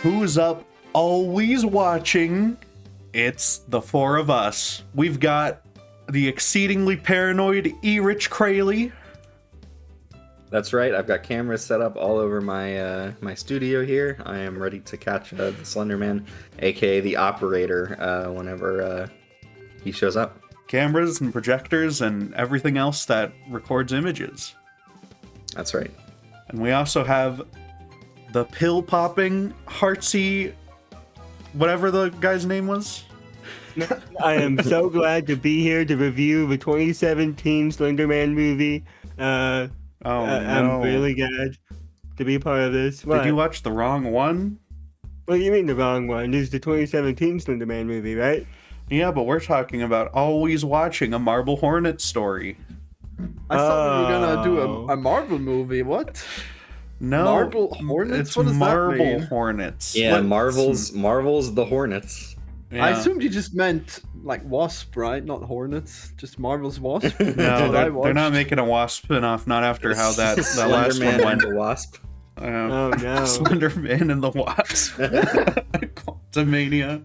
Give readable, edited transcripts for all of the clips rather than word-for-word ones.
Who's up? Always watching. It's the four of us. We've got the exceedingly paranoid Alex Kralie. That's right. I've got cameras set up all over my my studio here. I am ready to catch the Slender Man, aka the operator, whenever he shows up. Cameras and projectors and everything else that records images. That's right. And we also have the pill-popping Hartsy, whatever the guy's name was. I am so glad to be here to review the 2017 Slender Man movie. No. I'm really glad to be part of this. What? Did you watch the wrong one? What do you mean the wrong one? This is the 2017 Slender Man movie, right? Yeah, but we're talking about always watching a Marble Hornets Story. I thought we were gonna do a Marvel movie. What? No, Marble Hornets? It's What does that Marble mean? Hornets. Yeah, Marvel's the Hornets. Yeah. I assumed you just meant like Wasp, right? Not Hornets. Just Marvel's Wasp. No, they're not making a Wasp spin-off, not after how that last one went. The Wasp. Oh no. Slender Man and the Wasp. Quantumania.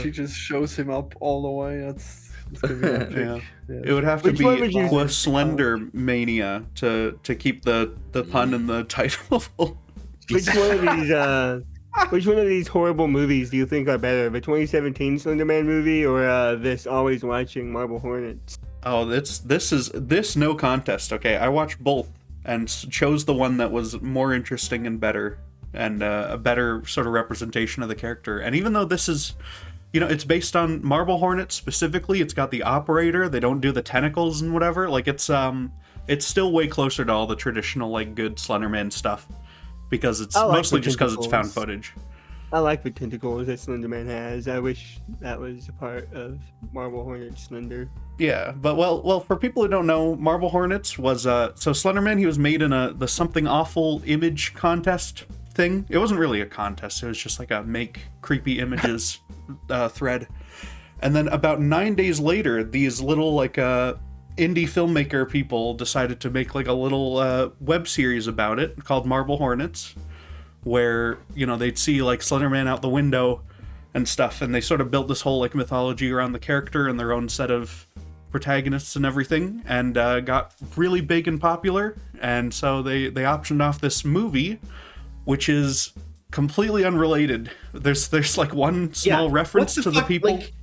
She just shows him up all the way. That's gonna be epic. Yeah. It would have to Which one be would you- Slender Mania to keep the pun in the title. Which one of these horrible movies do you think are better? The 2017 Slender Man movie or this always watching Marble Hornets? Oh, this no contest. Okay, I watched both and chose the one that was more interesting and better, and a better sort of representation of the character. And even though this is, it's based on Marble Hornets specifically, it's got the operator. They don't do the tentacles and whatever. Like it's still way closer to all the traditional like good Slenderman stuff, because it's mostly just because it's found footage. I like the tentacles that Slender Man has. I wish that was a part of Marble Hornets Slender. Yeah, but well, for people who don't know, Marble Hornets was so Slenderman. He was made in the Something Awful image contest thing. It wasn't really a contest. It was just like a make creepy images thread. And then about 9 days later, these little like indie filmmaker people decided to make like a little web series about it called Marble Hornets, where they'd see like Slenderman out the window and stuff, and they sort of built this whole like mythology around the character and their own set of protagonists and everything, and got really big and popular. And so they optioned off this movie, which is completely unrelated. There's like one small reference to the people. Like,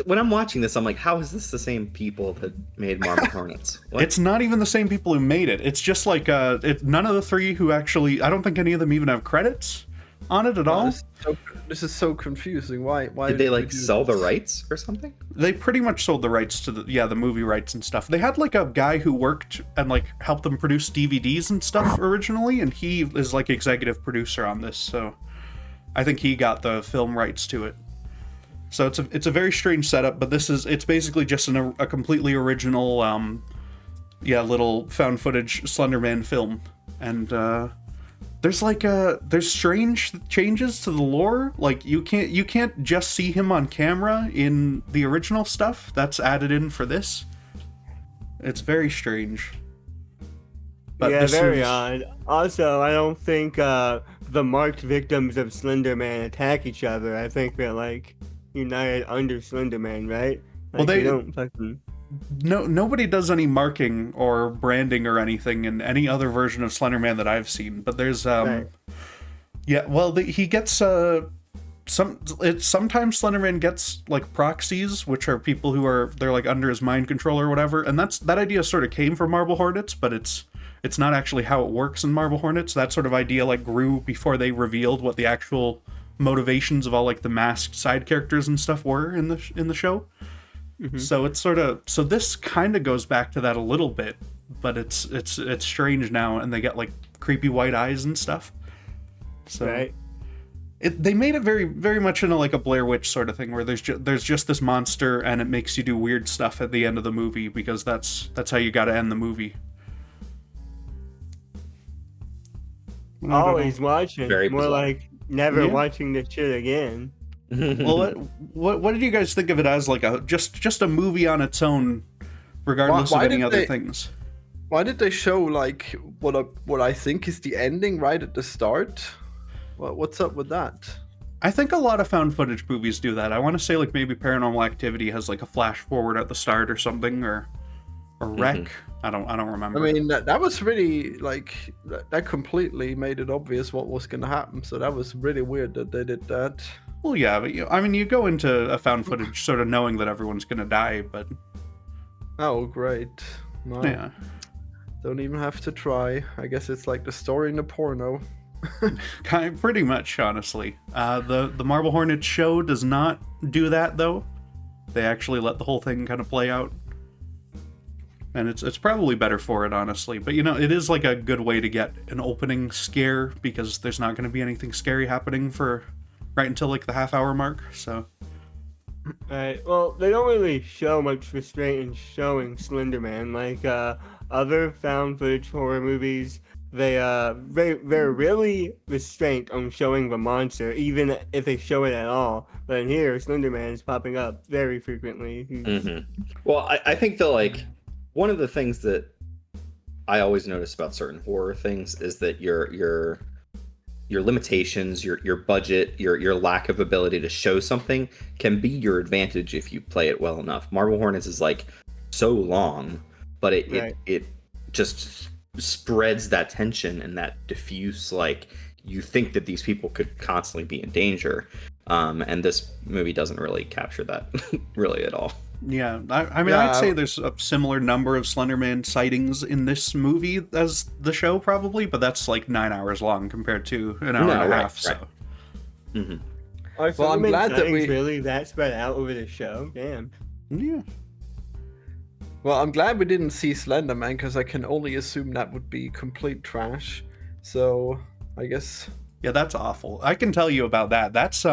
when I'm watching this, I'm like, how is this the same people that made Marble Hornets? What? It's not even the same people who made it. It's just like none of the three who actually. I don't think any of them even have credits on it at all. This is so confusing. Why Did they like sell the rights or something? They pretty much sold the rights to the movie rights and stuff. They had like a guy who worked and like helped them produce DVDs and stuff originally, and he is like executive producer on this. So I think he got the film rights to it. So it's a very strange setup, but it's basically just a completely original little found footage Slenderman film. And there's strange changes to the lore. Like you can't just see him on camera in the original stuff that's added in for this. It's very strange. But yeah, very odd. Also, I don't think the marked victims of Slender Man attack each other. I think they're like united under Slender Man, right? Like, Well, they don't fucking... nobody does any marking or branding or anything in any other version of Slenderman that I've seen. But there's Right. yeah, well, he gets sometimes Slenderman gets like proxies, which are people they're like under his mind control or whatever, and that idea sort of came from Marble Hornets, but it's not actually how it works in Marble Hornets. That sort of idea like grew before they revealed what the actual motivations of all like the masked side characters and stuff were in the show. Mm-hmm. So it's so this kind of goes back to that a little bit, but it's strange now, and they get like creepy white eyes and stuff. So Right. They made it very, very much into like a Blair Witch sort of thing, where there's just this monster, and it makes you do weird stuff at the end of the movie, because that's how you got to end the movie. Always watching. Very More bizarre. like never Yeah. watching this shit again. Well, what did you guys think of it as? Like just a movie on its own, regardless Why of any did other they- things. Why did they show like what I think is the ending right at the start? What's up with that? I think a lot of found footage movies do that. I want to say like maybe Paranormal Activity has like a flash forward at the start or something, or Wreck. I don't remember. I mean, that was really like that completely made it obvious what was gonna happen. So that was really weird that they did that. Well, yeah, but you go into a found footage sort of knowing that everyone's gonna die, but Oh, great! No, yeah, don't even have to try. I guess it's like the story in a porno. pretty much, honestly. The Marble Hornets show does not do that though. They actually let the whole thing kind of play out. And it's probably better for it, honestly. But, it is like a good way to get an opening scare because there's not going to be anything scary happening for right until like the half-hour mark, so... Right. Well, they don't really show much restraint in showing Slender Man. Like other found footage horror movies, they very rarely restraint on showing the monster, even if they show it at all. But in here, Slender Man is popping up very frequently. Well, I think that like one of the things that I always notice about certain horror things is that your limitations, your budget, your lack of ability to show something can be your advantage if you play it well enough. Marble Hornets is like so long, but it just spreads that tension and that diffuse, like, you think that these people could constantly be in danger. And this movie doesn't really capture that really at all. Yeah, I'd say there's a similar number of Slenderman sightings in this movie as the show, probably, but that's like 9 hours long compared to an hour and a half. So, Well, I'm glad that we really that spread out over the show. Damn. Yeah. Well, I'm glad we didn't see Slender Man because I can only assume that would be complete trash. So I guess. Yeah, that's awful. I can tell you about that. That's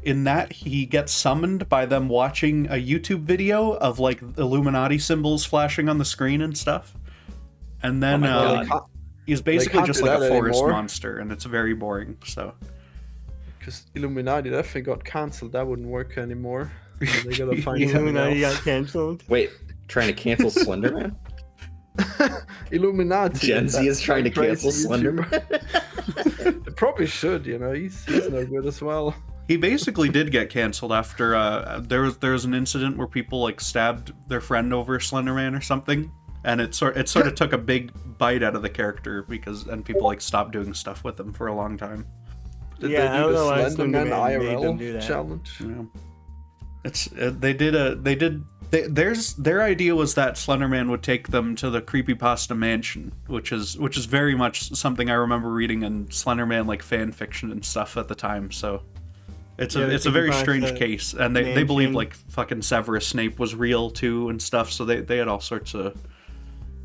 in that he gets summoned by them watching a YouTube video of like Illuminati symbols flashing on the screen and stuff. And then he's basically just like a forest monster, and it's very boring. So because Illuminati definitely got cancelled, that wouldn't work anymore. They gotta find Illuminati got cancelled. Wait, trying to cancel Slenderman? Illuminati. Gen Z is trying to cancel Slenderman. They probably should. He's no good as well. He basically did get canceled after there was an incident where people like stabbed their friend over Slenderman or something, and it sort of took a big bite out of the character and people like stopped doing stuff with him for a long time. Did they do the Slenderman IRL challenge? Yeah. Their idea was that Slenderman would take them to the creepypasta mansion, which is very much something I remember reading in Slenderman like fan fiction and stuff at the time. So it's a very strange case, and they believe like fucking Severus Snape was real too and stuff. So they had all sorts of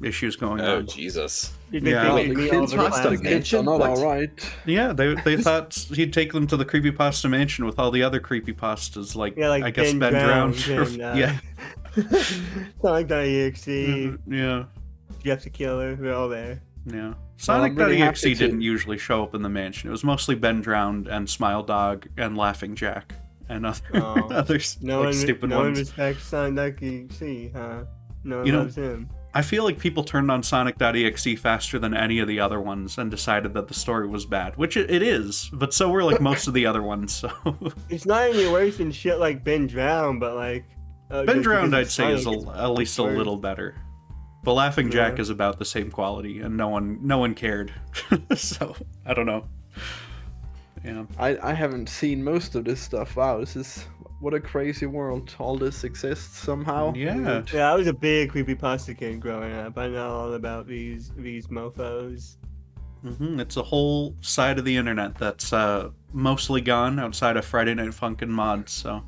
issues going on. Oh Jesus! Yeah, creepypasta mansion. Not all right. Yeah, they thought he'd take them to the creepypasta mansion with all the other creepypastas, like I guess Ben Drowned. Yeah. Sonic.exe. Yeah. Jeff the Killer. They're all there. Yeah. Sonic.exe didn't usually show up in the mansion. It was mostly Ben Drowned and Smile Dog and Laughing Jack and other stupid ones. No one respects Sonic.exe, huh? No one loves him. I feel like people turned on Sonic.exe faster than any of the other ones and decided that the story was bad, which it is, but so were like most of the other ones. So it's not any worse than shit like Ben Drowned, but like Ben Drowned, I'd say, is at least a little better. But Laughing Jack is about the same quality, and no one cared. So I don't know. Yeah, I haven't seen most of this stuff. Wow, what a crazy world. All this exists somehow. Yeah. Yeah, I was a big creepypasta kid growing up. I know all about these mofos. It's a whole side of the internet that's mostly gone outside of Friday Night Funkin' mods. So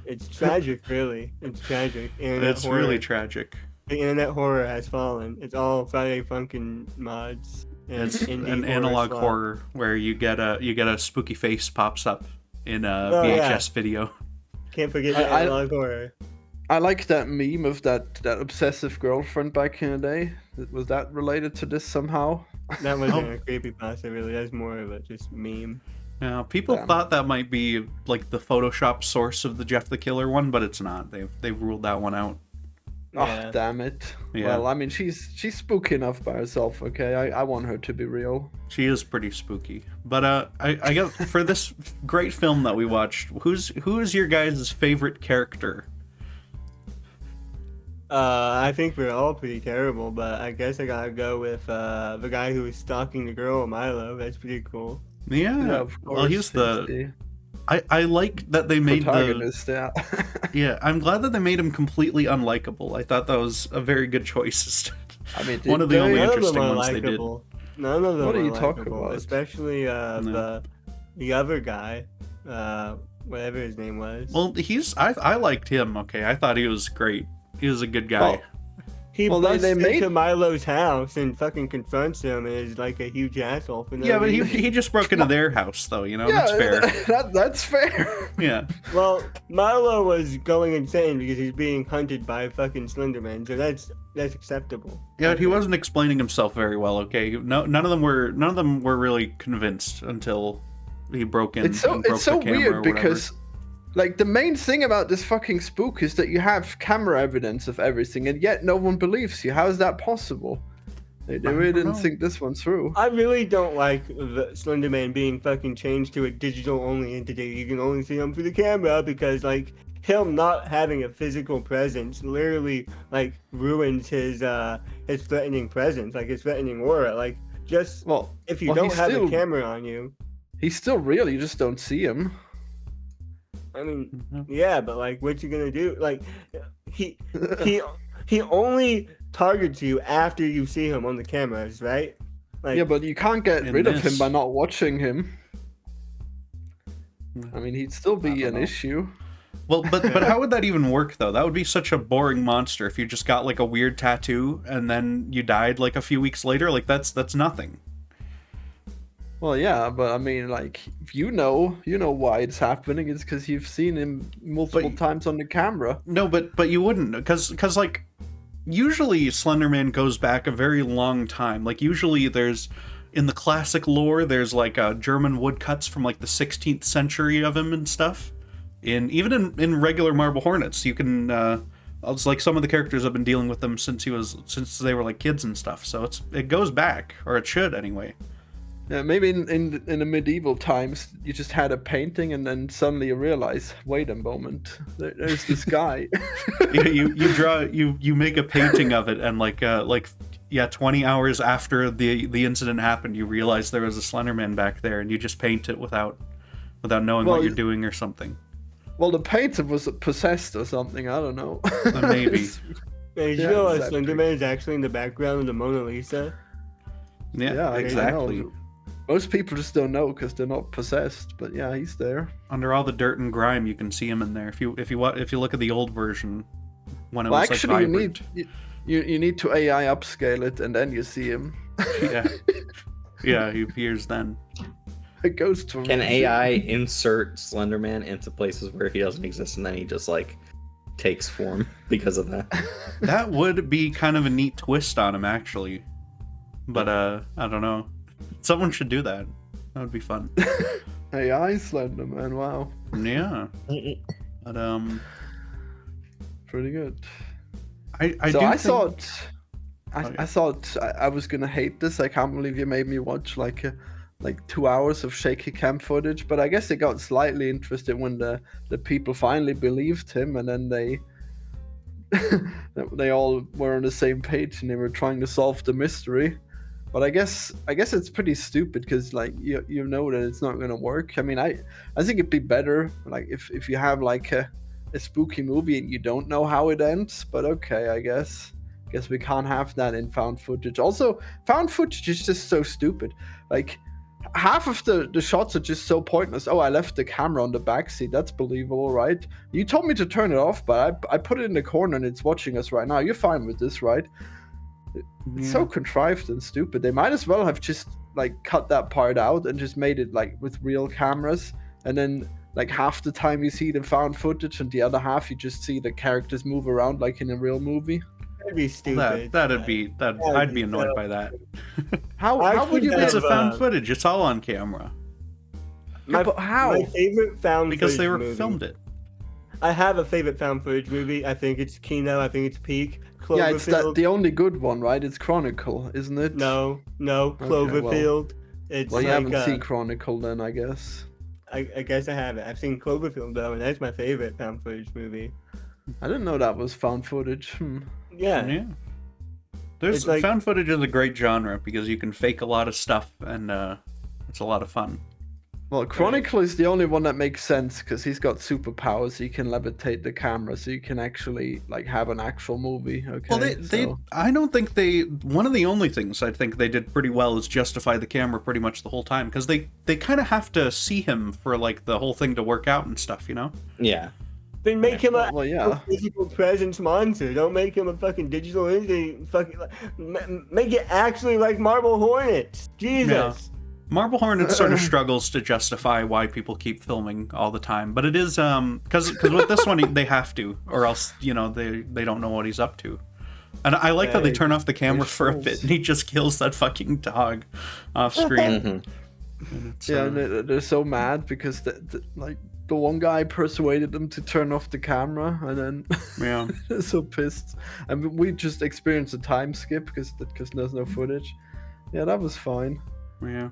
it's tragic, really. It's tragic. It's really tragic. The internet horror has fallen. It's all Friday Funkin' mods. It's an analog horror where you get a spooky face pops up in a VHS video. Can't forget the analog horror. I like that meme of that obsessive girlfriend back in the day. Was that related to this somehow? That wasn't a creepypasta, really. That's more of a just meme. Yeah, people thought that might be like the Photoshop source of the Jeff the Killer one, but it's not. They've ruled that one out. Yeah. Oh, damn it. Yeah. Well, I mean, she's spooky enough by herself, okay? I want her to be real. She is pretty spooky. But I guess for this great film that we watched, who is your guys' favorite character? I think we're all pretty terrible, but I guess I gotta go with the guy who was stalking the girl, Milo. That's pretty cool. Yeah. Of course. Well, he's the. I like that they made protagonist, yeah. Yeah, I'm glad that they made him completely unlikable. I thought that was a very good choice. I mean, One of the only None of interesting them are ones they did. likable. None of them What are are you talking likable, about? especially the other guy, whatever his name was. Well, I liked him. Okay, I thought he was great. He was a good guy. Well, He Well, busts they made- into Milo's house and fucking confronts him and is like a huge asshole for no yeah, but reason. he just broke into their house, though. You know, yeah, that's fair. That's fair. Yeah. Well, Milo was going insane because he's being hunted by fucking Slenderman, so that's acceptable. Yeah, but he wasn't explaining himself very well. Okay, no, none of them were really convinced until he broke in. It's so and broke the camera or weird whatever. because like the main thing about this fucking spook is that you have camera evidence of everything and yet no one believes you. How is that possible? They really don't didn't know. think this one through. I really don't like the Slenderman being fucking changed to a digital-only entity. You can only see him through the camera because, like, him not having a physical presence literally, like, ruins his threatening presence, like, his threatening aura. Like, just Well, if you well, don't he's have still- a camera on you, he's still real, you just don't see him. I mean, Mhm. yeah, but, like, what you gonna do? Like, he only targets you after you see him on the cameras, right? Like, Yeah, but you can't get in rid of him this- by not watching him. I mean, he'd still I be don't an know. issue. Well, but how would that even work though? That would be such a boring monster if you just got like a weird tattoo and then you died like a few weeks later. Like that's nothing. Well, yeah, but I mean, like, if you know why it's happening. It's because you've seen him multiple But- times on the camera. No, but you wouldn't, because like usually Slenderman goes back a very long time. Like usually there's in the classic lore there's like German woodcuts from like the 16th century of him and stuff. Even in regular Marble Hornets, you can. It's like some of the characters have been dealing with them since they were like kids and stuff. So it goes back, or it should anyway. Yeah, maybe in the medieval times, you just had a painting, and then suddenly you realize, wait a moment, there's this guy. You make a painting of it, and like 20 hours after the incident happened, you realize there was a Slenderman back there, and you just paint it without knowing Well, what you're doing or something. Well, the painter was possessed or something. I don't know. Maybe. Hey, did you Yeah, know exactly. Slenderman is actually in the background of the Mona Lisa? Yeah, I exactly. know. Most people just don't know because they're not possessed. But yeah, he's there. Under all the dirt and grime, you can see him in there. If you look at the old version, when it Well, was actually, like you need to AI upscale it, and then you see him. yeah, he appears then. It goes to Can AI insert Slenderman into places where he doesn't exist, and then he just like takes form because of that? That would be kind of a neat twist on him, actually. But I don't know. Someone should do that. That would be fun. AI Slenderman. Wow, Yeah. But pretty good. I So do I think... thought, Okay. I thought I was gonna hate this. I can't believe you made me watch like 2 hours of shaky cam footage. But I guess it got slightly interested when the people finally believed him, and then they all were on the same page and they were trying to solve the mystery. But I guess it's pretty stupid because like you know that it's not gonna work. I mean, I think it'd be better like if you have like a spooky movie and you don't know how it ends. But okay, I guess we can't have that in found footage. Also, found footage is just so stupid. Like half of the shots are just so pointless. Oh, I left the camera on the backseat. That's believable, right? You told me to turn it off, but I put it in the corner and it's watching us right now. You're fine with this, right? It's so contrived and stupid. They might as well have just like cut that part out and just made it like with real cameras, and then like half the time you see the found footage and the other half you just see the characters move around like in a real movie. That'd be stupid. I'd be annoyed by that. How I would you think It's make a have, found footage. It's all on camera My, but how? my favorite found because they footage were movie, filmed it. I have a favorite found footage movie. I think it's Kino. I think it's Peak. Cloverfield. Yeah, it's the only good one, right? It's Chronicle, isn't it? No, Cloverfield. It's Well, you like, haven't seen Chronicle then, I guess. I guess I haven't. I've seen Cloverfield though, and that's my favorite found footage movie. I didn't know that was found footage. Yeah. Yeah. There's It's like- found footage is a great genre because you can fake a lot of stuff and it's a lot of fun. Well, Chronicle is the only one that makes sense because he's got superpowers. He can levitate the camera, so you can actually like have an actual movie. Okay. Well, they I don't think one of the only things I think they did pretty well is justify the camera pretty much the whole time because they kind of have to see him for like the whole thing to work out and stuff, you know? Yeah. Then make him a Well, yeah. physical presence monster. Don't make him a fucking digital entity. Fucking make it actually like Marble Hornets. Jesus. Yeah. Marble Hornets sort of struggles to justify why people keep filming all the time, but it is because with this one they have to, or else they don't know what he's up to. And I like how they turn off the camera for a bit and he just kills that fucking dog off screen. Yeah, and they're so mad because the one guy persuaded them to turn off the camera, and then Yeah. they're so pissed. And we just experienced a time skip because there's no footage. Yeah, that was fine. Yeah.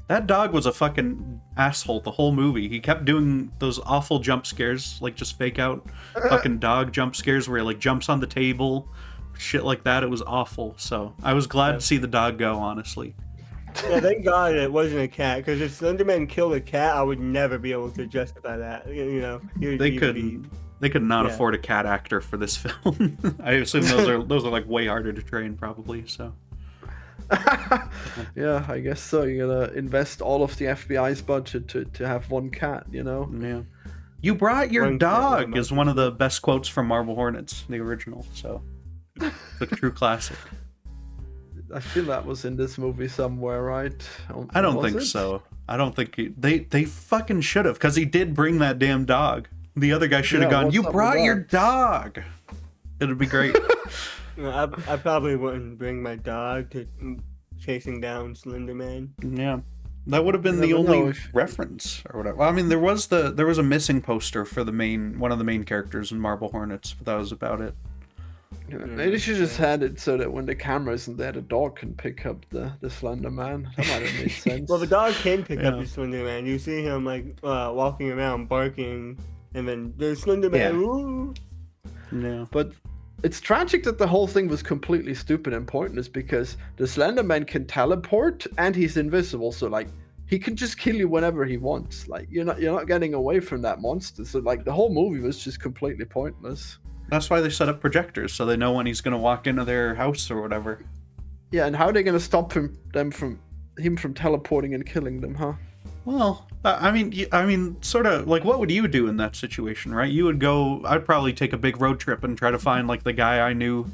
That dog was a fucking asshole the whole movie. He kept doing those awful jump scares, like just fake out fucking dog jump scares where he like jumps on the table, shit like that. It was awful. So I was glad to see the dog go, honestly. Yeah, thank God it wasn't a cat. Because if Slenderman killed a cat, I would never be able to justify that. They could not afford a cat actor for this film. I assume those are like way harder to train, probably. So. Yeah, I guess so. You gotta invest all of the FBI's budget to have one cat, Yeah. You brought your dog is one of the best quotes from Marble Hornets, the original. So, the true classic. I feel that was in this movie somewhere, right? I don't Was think it? so. I don't think they fucking should have, because he did bring that damn dog. The other guy should have gone, what's you up with brought your that?" dog. It'd be great. I probably wouldn't bring my dog to chasing down Slenderman. Yeah. That would have been You the never only know if- reference or whatever. Well, I mean, there was a missing poster for one of the main characters in Marble Hornets, but that was about it. Yeah, maybe they should just had it so that when the camera isn't there, the dog can pick up the Slender Man. That might have made sense. Well, the dog can pick up Yeah. the Slenderman. You see him walking around barking, and then there's Slenderman. Yeah. Ooh. Yeah. But it's tragic that the whole thing was completely stupid and pointless because the Slender Man can teleport and he's invisible, so like he can just kill you whenever he wants. Like you're not getting away from that monster. So like the whole movie was just completely pointless. That's why they set up projectors, so they know when he's going to walk into their house or whatever. Yeah, and how are they gonna stop him from teleporting and killing them, huh? Well, I mean, sort of, like, what would you do in that situation, right? I'd probably take a big road trip and try to find, like, the guy I knew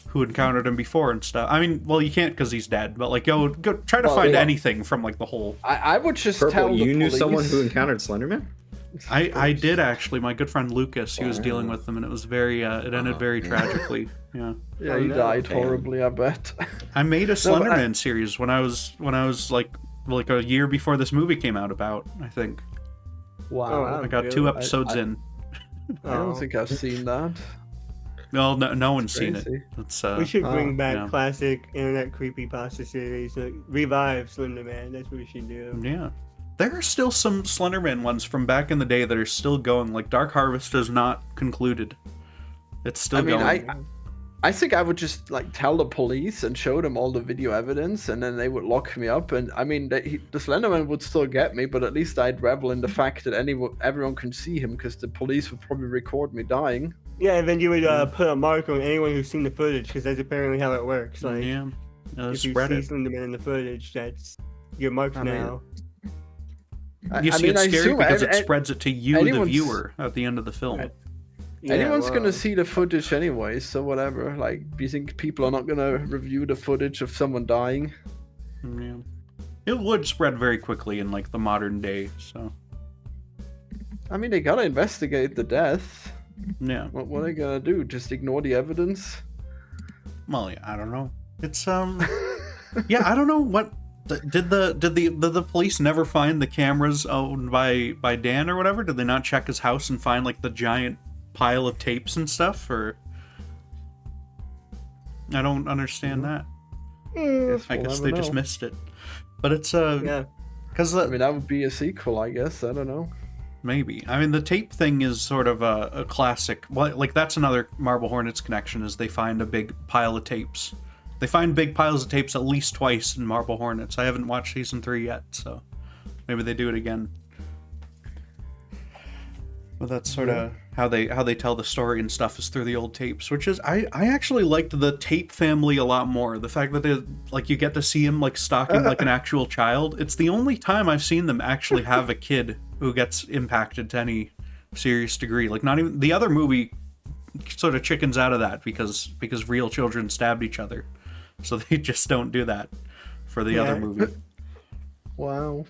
who encountered him before and stuff. I mean, well, you can't because he's dead, but, like, go try to find anything from, like, the whole... I would just Purple, tell the you knew police. someone who encountered Slenderman? I did, actually. My good friend Lucas, he was dealing with them, and it was it ended very tragically. Yeah. Yeah, he died horribly, I bet. I made a Slenderman series when I was like a year before this movie came out about, I think. Wow. I got 2 episodes in. I don't think I've seen that. Well, no one's seen it. Crazy. It's We should bring back yeah. classic internet creepypasta series. Revive Slenderman. That's what we should do. Yeah. There are still some Slenderman ones from back in the day that are still going. Like, Dark Harvest is not concluded. It's still going. I think I would just like tell the police and show them all the video evidence, and then they would lock me up. And I mean, the Slenderman would still get me, but at least I'd revel in the fact that everyone can see him because the police would probably record me dying. Yeah, and then you would put a mark on anyone who's seen the footage, because that's apparently how it works. Like, Yeah. if you Spread see it. Slenderman in the footage, that's your mark mean, now. You see, it's scary assume because it spreads it to you, the anyone's- viewer, at the end of the film. Anyone's well, gonna see the footage anyway, so whatever. Like, do you think people are not gonna review the footage of someone dying? Yeah. It would spread very quickly in, like, the modern day, so... I mean, they gotta investigate the death. Yeah. What are they gonna do? Just ignore the evidence? Well, yeah, I don't know. It's, yeah, I don't know what... Did the police never find the cameras owned by Dan or whatever? Did they not check his house and find like the giant pile of tapes and stuff? Or I don't understand that. I guess they just missed it. But it's because I mean, that would be a sequel, I guess. I don't know. maybe. I mean, the tape thing is sort of a classic. Well, like that's another Marble Hornets connection. Is they find a big pile of tapes. They find big piles of tapes at least twice in Marble Hornets. I haven't watched season 3 yet, so maybe they do it again. But that's sort of how they tell the story and stuff is through the old tapes, which is I actually liked the tape family a lot more. The fact that they like you get to see him like stalking like an actual child. It's the only time I've seen them actually have a kid who gets impacted to any serious degree. Like not even the other movie sort of chickens out of that because real children stabbed each other. So they just don't do that for the other movie. Wow.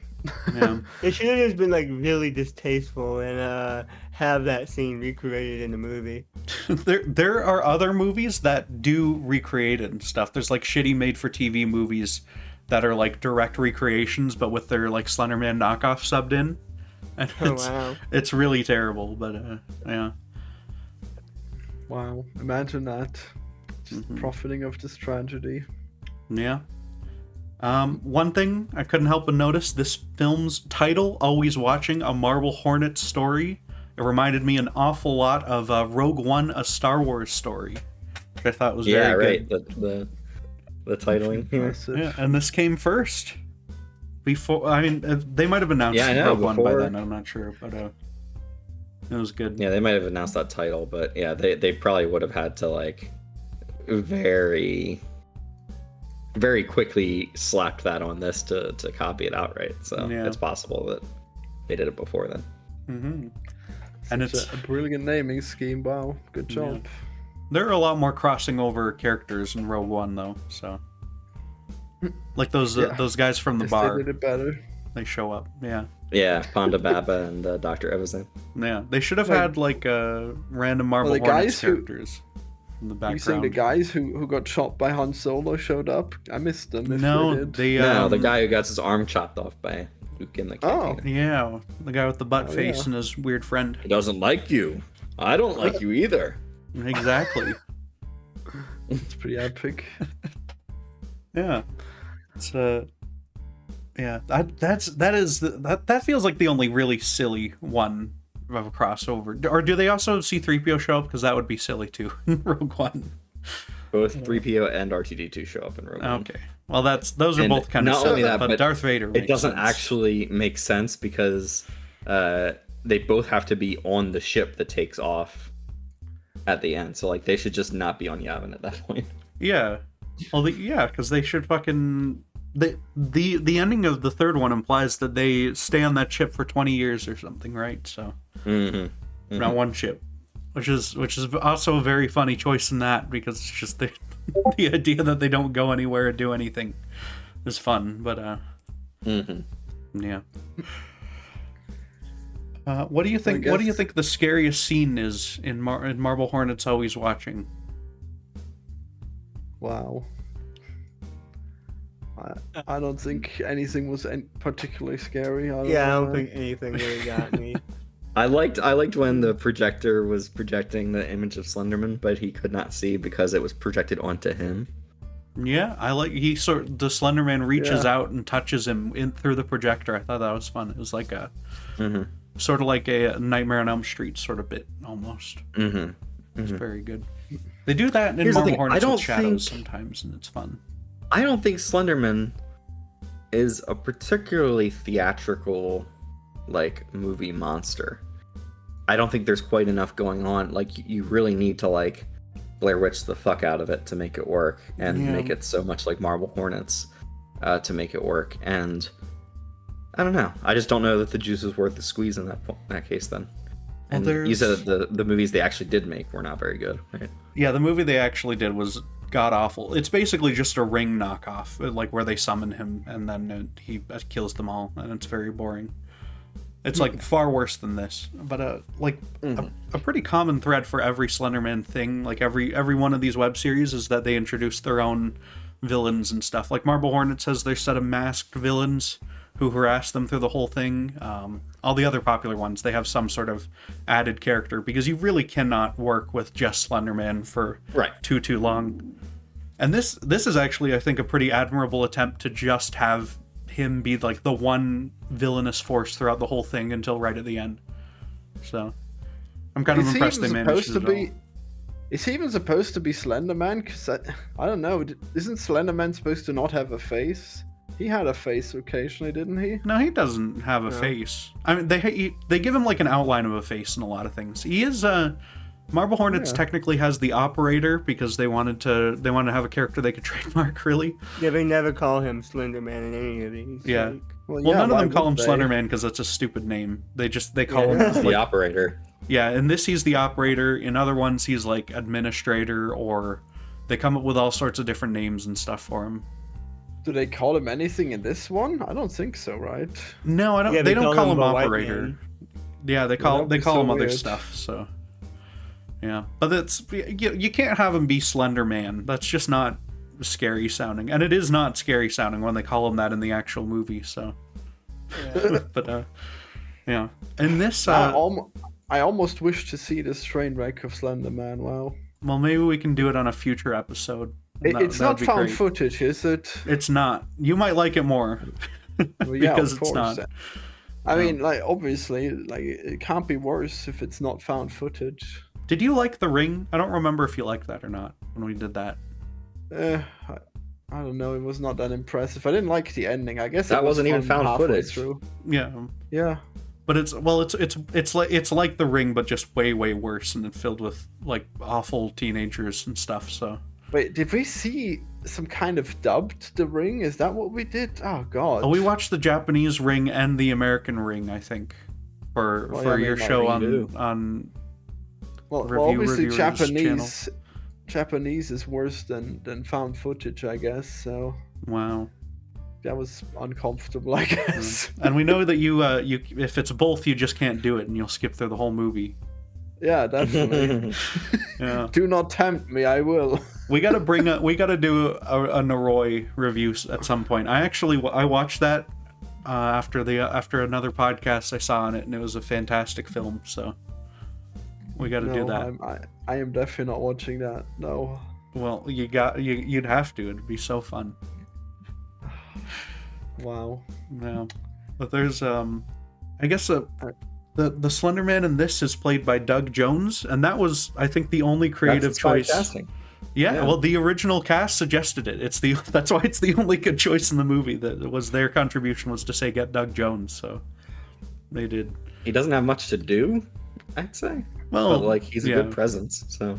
Yeah. It should have just been like really distasteful and have that scene recreated in the movie. There are other movies that do recreate it and stuff. There's like shitty made-for-TV movies that are like direct recreations, but with their like Slenderman knockoff subbed in, and it's really terrible. But yeah. Wow. Imagine that. Just profiting off this tragedy. Yeah. One thing I couldn't help but notice, this film's title, Always Watching, A Marble Hornets Story, it reminded me an awful lot of Rogue One, A Star Wars Story, which I thought was very good. The titling here. Yeah, and this came first. Before, I mean, they might have announced Rogue One by then, I'm not sure, but it was good. Yeah, they might have announced that title, but yeah, they probably would have had to like very quickly slapped that on this to copy it outright. So it's possible that they did it before then. Mm-hmm. And it's a brilliant naming scheme. Wow, good job. Yeah. There are a lot more crossing over characters in Rogue One, though. So, like those guys from the bar, they did it better. They show up. Yeah. Yeah, Ponda Baba and Dr. Evazan. Yeah, they should have had like random Marble Hornets characters. In the background. You saying the guys who got shot by Han Solo showed up? I missed them. No, the guy who got his arm chopped off by Luke in the cantina. Oh, yeah, the guy with the butt face and his weird friend. He doesn't like you. I don't like you either. Exactly. It's pretty epic. Yeah, it's yeah. That feels like the only really silly one of a crossover. Or do they also C-3PO show up? Because that would be silly too in Rogue One. Both 3PO and R2-D2 show up in Rogue One. Okay, well those are both kind of silly. But Darth Vader. It doesn't actually make sense because they both have to be on the ship that takes off at the end. So like they should just not be on Yavin at that point. Yeah. Well, because they should fucking. The ending of the third one implies that they stay on that ship for 20 years or something, right? So not one ship, which is also a very funny choice in that because it's just the idea that they don't go anywhere or do anything is fun, but yeah. What do you think? What do you think the scariest scene is in Marble Hornets Always Watching? Wow. I don't think anything was particularly scary. I don't think anything really got me. I liked when the projector was projecting the image of Slenderman, but he could not see because it was projected onto him. Yeah, the Slenderman reaches out and touches him through the projector. I thought that was fun. It was like a sort of like a Nightmare on Elm Street sort of bit almost. It's very good. They do that in Marble Hornets with shadows sometimes, and it's fun. I don't think Slenderman is a particularly theatrical, like, movie monster. I don't think there's quite enough going on. Like, you really need to, like, Blair Witch the fuck out of it to make it work, and make it so much like Marble Hornets to make it work. And I don't know. I just don't know that the juice is worth the squeeze in that case then. And you said that the movies they actually did make were not very good, right? Yeah, the movie they actually did was god-awful. It's basically just a Ring knockoff, like where they summon him and then he kills them all, and it's very boring. It's like far worse than this, but a pretty common thread for every Slenderman thing, like every one of these web series, is that they introduce their own villains and stuff. Like Marble Hornets has their set of masked villains who harass them through the whole thing. All the other popular ones, they have some sort of added character, because you really cannot work with just Slenderman for too long. And this is actually, I think, a pretty admirable attempt to just have him be like the one villainous force throughout the whole thing until right at the end. So I'm kind of impressed they managed it all. Is he even supposed to be Slenderman? Because I don't know. Isn't Slenderman supposed to not have a face? He had a face occasionally, didn't he? No, he doesn't have a face. I mean, they give him like an outline of a face in a lot of things. He is Marble Hornets technically has the operator, because they wanted to have a character they could trademark, really. Yeah, they never call him Slenderman in any of these. Yeah. Like, well, none of them call him Slenderman because that's a stupid name. They call him the operator. Yeah, in this he's the operator. In other ones he's like administrator, or they come up with all sorts of different names and stuff for him. Do they call him anything in this one? I don't think so, right? No, I don't. Yeah, they don't call him the operator. Yeah, they call him so other weird. stuff. So yeah, but you can't have him be Slender Man. That's just not scary sounding, and it is not scary sounding when they call him that in the actual movie. So, but yeah, in this, I almost wish to see this train wreck of Slender Man. Wow. Well, maybe we can do it on a future episode. It's not be found great. footage, is it? It's not. You might like it more. Well, yeah, because of it's course. not. I mean, like, obviously, like, it can't be worse if it's not found footage. Did you like The Ring? I don't remember if you liked that or not when we did that. I don't know. It was not that impressive. I didn't like the ending. I guess That it was wasn't even fun found halfway footage. through. Yeah. Yeah. But it's like The Ring, but just way worse, and filled with like awful teenagers and stuff. So Wait, did we see some kind of dubbed The Ring? Is that what we did? Oh God. we watched the Japanese Ring and the American Ring, I think, for your show on. Well, obviously Japanese is worse than found footage, I guess. So Wow. that was uncomfortable, I guess. And we know that you if it's both, you just can't do it, and you'll skip through the whole movie. Yeah, definitely. Yeah. Do not tempt me. I will. We gotta do a Noroi review at some point. I watched that after another podcast I saw on it, and it was a fantastic film. So we gotta do that. I am definitely not watching that. No. Well, you'd have to. It'd be so fun. Wow. Yeah, but there's I guess the Slender Man in this is played by Doug Jones, and that was, I think, the only creative choice. Casting. Yeah, well, the original cast suggested it. That's why it's the only good choice in the movie. That was their contribution, was to say get Doug Jones. So they did. He doesn't have much to do, I'd say. Well, but like he's a good presence. So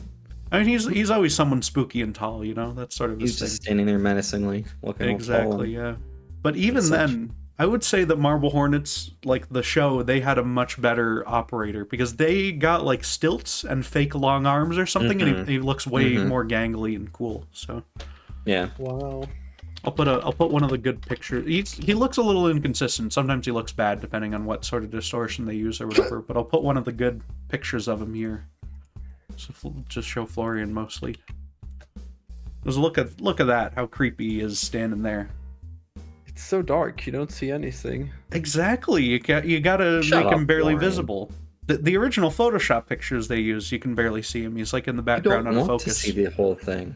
I mean, he's always someone spooky and tall. You know, that's sort of his he's thing. just standing there menacingly, looking Exactly. all tall. Yeah. But even then, I would say that Marble Hornets, like the show, they had a much better operator, because they got like stilts and fake long arms or something, and he looks way more gangly and cool. So Yeah. Wow. I'll put one of the good pictures. He looks a little inconsistent. Sometimes he looks bad depending on what sort of distortion they use or whatever. But I'll put one of the good pictures of him here. So just show Florian mostly. Just look at that, how creepy he is standing there. It's so dark, you don't see anything. Exactly. You gotta Shut make him up, barely Florian. visible. The original Photoshop pictures they use, you can barely see him. He's like in the I background don't out of want to focus. see the whole thing.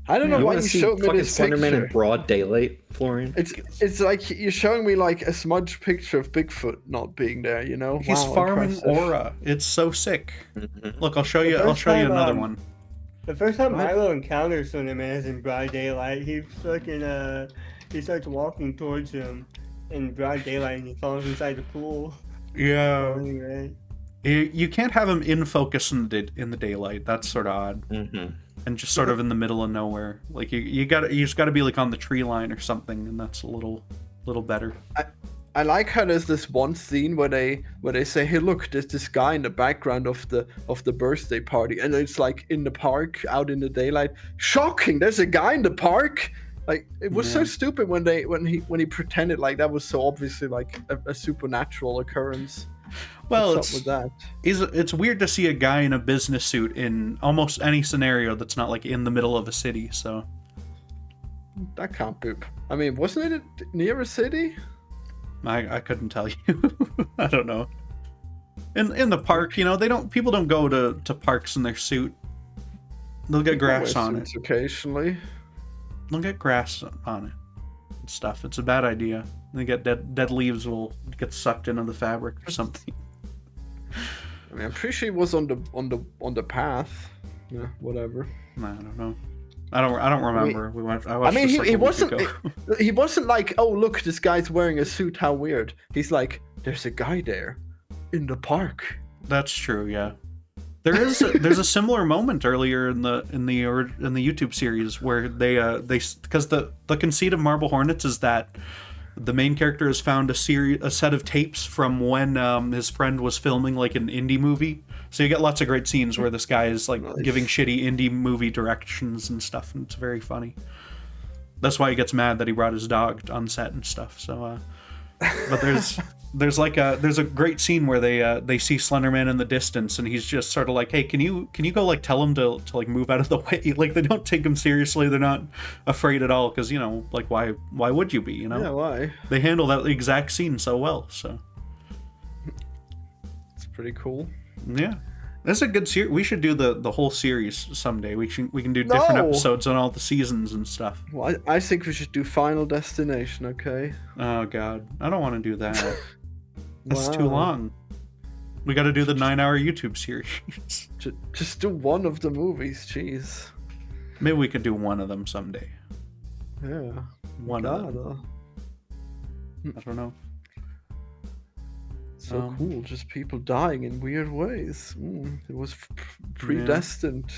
I don't know You why want you to see showed me fucking this Slenderman in picture. broad daylight, Florian? It's like you're showing me like a smudged picture of Bigfoot not being there, you know? He's Wow, farming impressive. aura. It's so sick. Mhm. Look, I'll show you first time, another one. The first time What? Milo encounters Slenderman is in broad daylight. He starts walking towards him in broad daylight, and he falls inside the pool. Yeah. Anyway, You can't have him in focus in the daylight. That's sort of odd. Mhm. And just sort of in the middle of nowhere. Like you just gotta be like on the tree line or something, and that's a little better. I like how there's this one scene where they say, "Hey, look, there's this guy in the background of the birthday party," and it's like in the park, out in the daylight. Shocking! There's a guy in the park. Like it was so Yeah. stupid when he pretended like that was so obviously like a supernatural occurrence. Well, What's up with that? it's weird to see a guy in a business suit in almost any scenario that's not like in the middle of a city. So That can't be. I mean, wasn't it near a city? I couldn't tell you. I don't know. In the park, you know, people don't go to parks in their suit. They'll get grass on it. Occasionally. They'll get grass on it and stuff. It's a bad idea. They get dead leaves will get sucked into the fabric or something. I mean, I'm pretty sure he was on the path. Yeah, whatever. I don't know. I don't remember. I mean, he wasn't like, oh look, this guy's wearing a suit. How weird. He's like, there's a guy there, in the park. That's true. Yeah. There's a similar moment earlier in the YouTube series where they because the conceit of Marble Hornets is that the main character has found a set of tapes from when his friend was filming like an indie movie. So you get lots of great scenes where this guy is like giving shitty indie movie directions and stuff, and it's very funny. That's why he gets mad that he brought his dog on set and stuff. So, but there's a great scene where they see Slenderman in the distance, and he's just sort of like, hey, can you go like tell him to like move out of the way? Like they don't take him seriously. They're not afraid at all because, you know, like why would you be? You know? Yeah, why? They handle that exact scene so well. So it's pretty cool. Yeah. That's a good series. We should do the whole series someday. We can do different episodes on all the seasons and stuff. Well, I think we should do Final Destination, okay? Oh god, I don't want to do that. That's Wow. too long. We got to do the 9-hour YouTube series. Just do one of the movies, jeez. Maybe we could do one of them someday. Yeah. One of them. I don't know. So cool, just people dying in weird ways. It was predestined.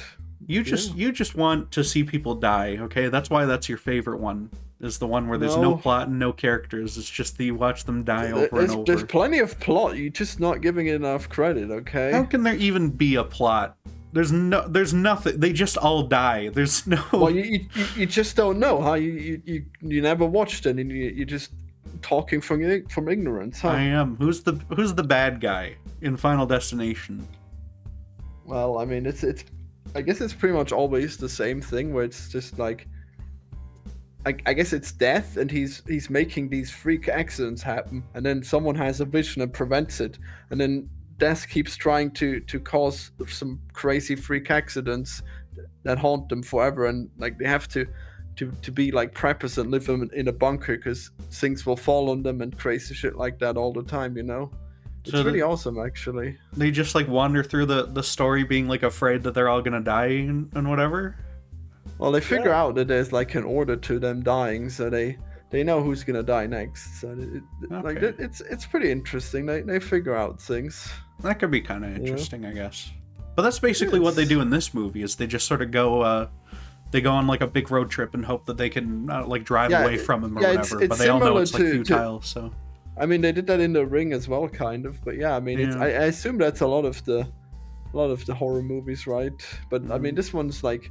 You just want to see people die, okay? That's why that's your favorite one. Is the one where there's no plot and no characters. It's just that you watch them die over and over. There's plenty of plot. You're just not giving it enough credit, okay? How can there even be a plot? There's nothing. They just all die. There's no. Well, you just don't know, huh? You never watched it, and you just talking from ignorance, huh? I am. Who's the bad guy in Final Destination? Well, I mean, it's I guess it's pretty much always the same thing where it's just like I guess it's death, and he's making these freak accidents happen, and then someone has a vision and prevents it, and then death keeps trying to cause some crazy freak accidents that haunt them forever, and like they have to be like preppers and live in a bunker because things will fall on them and crazy shit like that all the time, you know? It's really awesome, actually. They just like wander through the story being like afraid that they're all gonna die and whatever. Well, they figure out that there's like an order to them dying, so they know who's gonna die next. So like it's pretty interesting. They figure out things. That could be kind of interesting, I guess. But that's basically what they do in this movie. Is they just sort of go. They go on like a big road trip and hope that they can like drive away from him or whatever. But they all know it's like futile. So. I mean, they did that in The Ring as well, kind of. But yeah, I mean, I assume that's a lot of the horror movies, right? But I mean, this one's like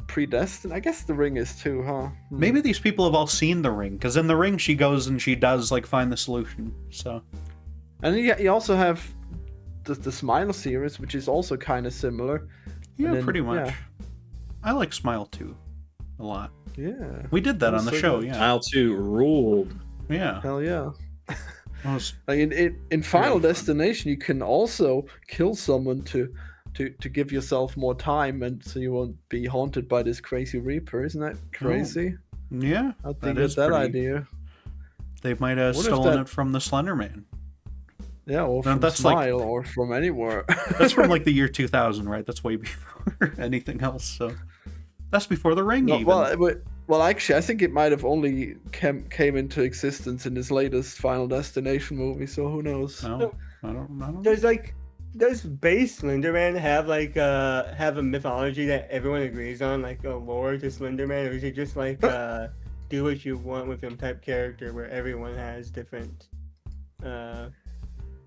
predestined. I guess The Ring is too, huh? Maybe these people have all seen The Ring, because in The Ring she goes and she does like find the solution. So. And you also have the Smile series, which is also kind of similar. Yeah, pretty much. Yeah. I like Smile 2 a lot. Yeah. We did that on the show, yeah. Smile 2 ruled. Yeah. Hell yeah. Like in Final Destination, you can also kill someone to give yourself more time, and so you won't be haunted by this crazy Reaper. Isn't that crazy? Oh. Yeah. I think that's that idea. They might have stolen it from the Slender Man. Yeah, or from Smile, or from anywhere. That's from like the year 2000, right? That's way before anything else. So that's before The Ring, even. Well, actually, I think it might have only came into existence in this latest Final Destination movie. So who knows? No, I don't know. Does base Slenderman have a mythology that everyone agrees on, like a lore to Slenderman, or is it just like do what you want with him type character where everyone has different?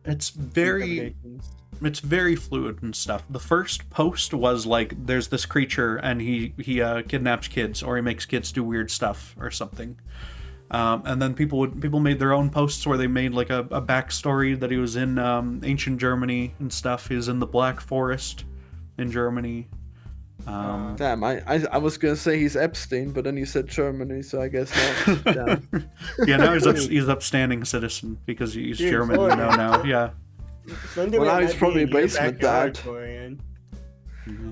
It's very fluid and stuff. The first post was like, there's this creature and he kidnaps kids, or he makes kids do weird stuff or something. And then people made their own posts where they made like a backstory that he was in ancient Germany and stuff. He was in the Black Forest in Germany. Damn, I was gonna say he's Epstein, but then you said Germany, so I guess not. Damn. Yeah, now he's upstanding citizen because he's Dude, German. Florian. Now, yeah. Slender Well, Man now he's might probably be in your basement backyard, dad. Florian.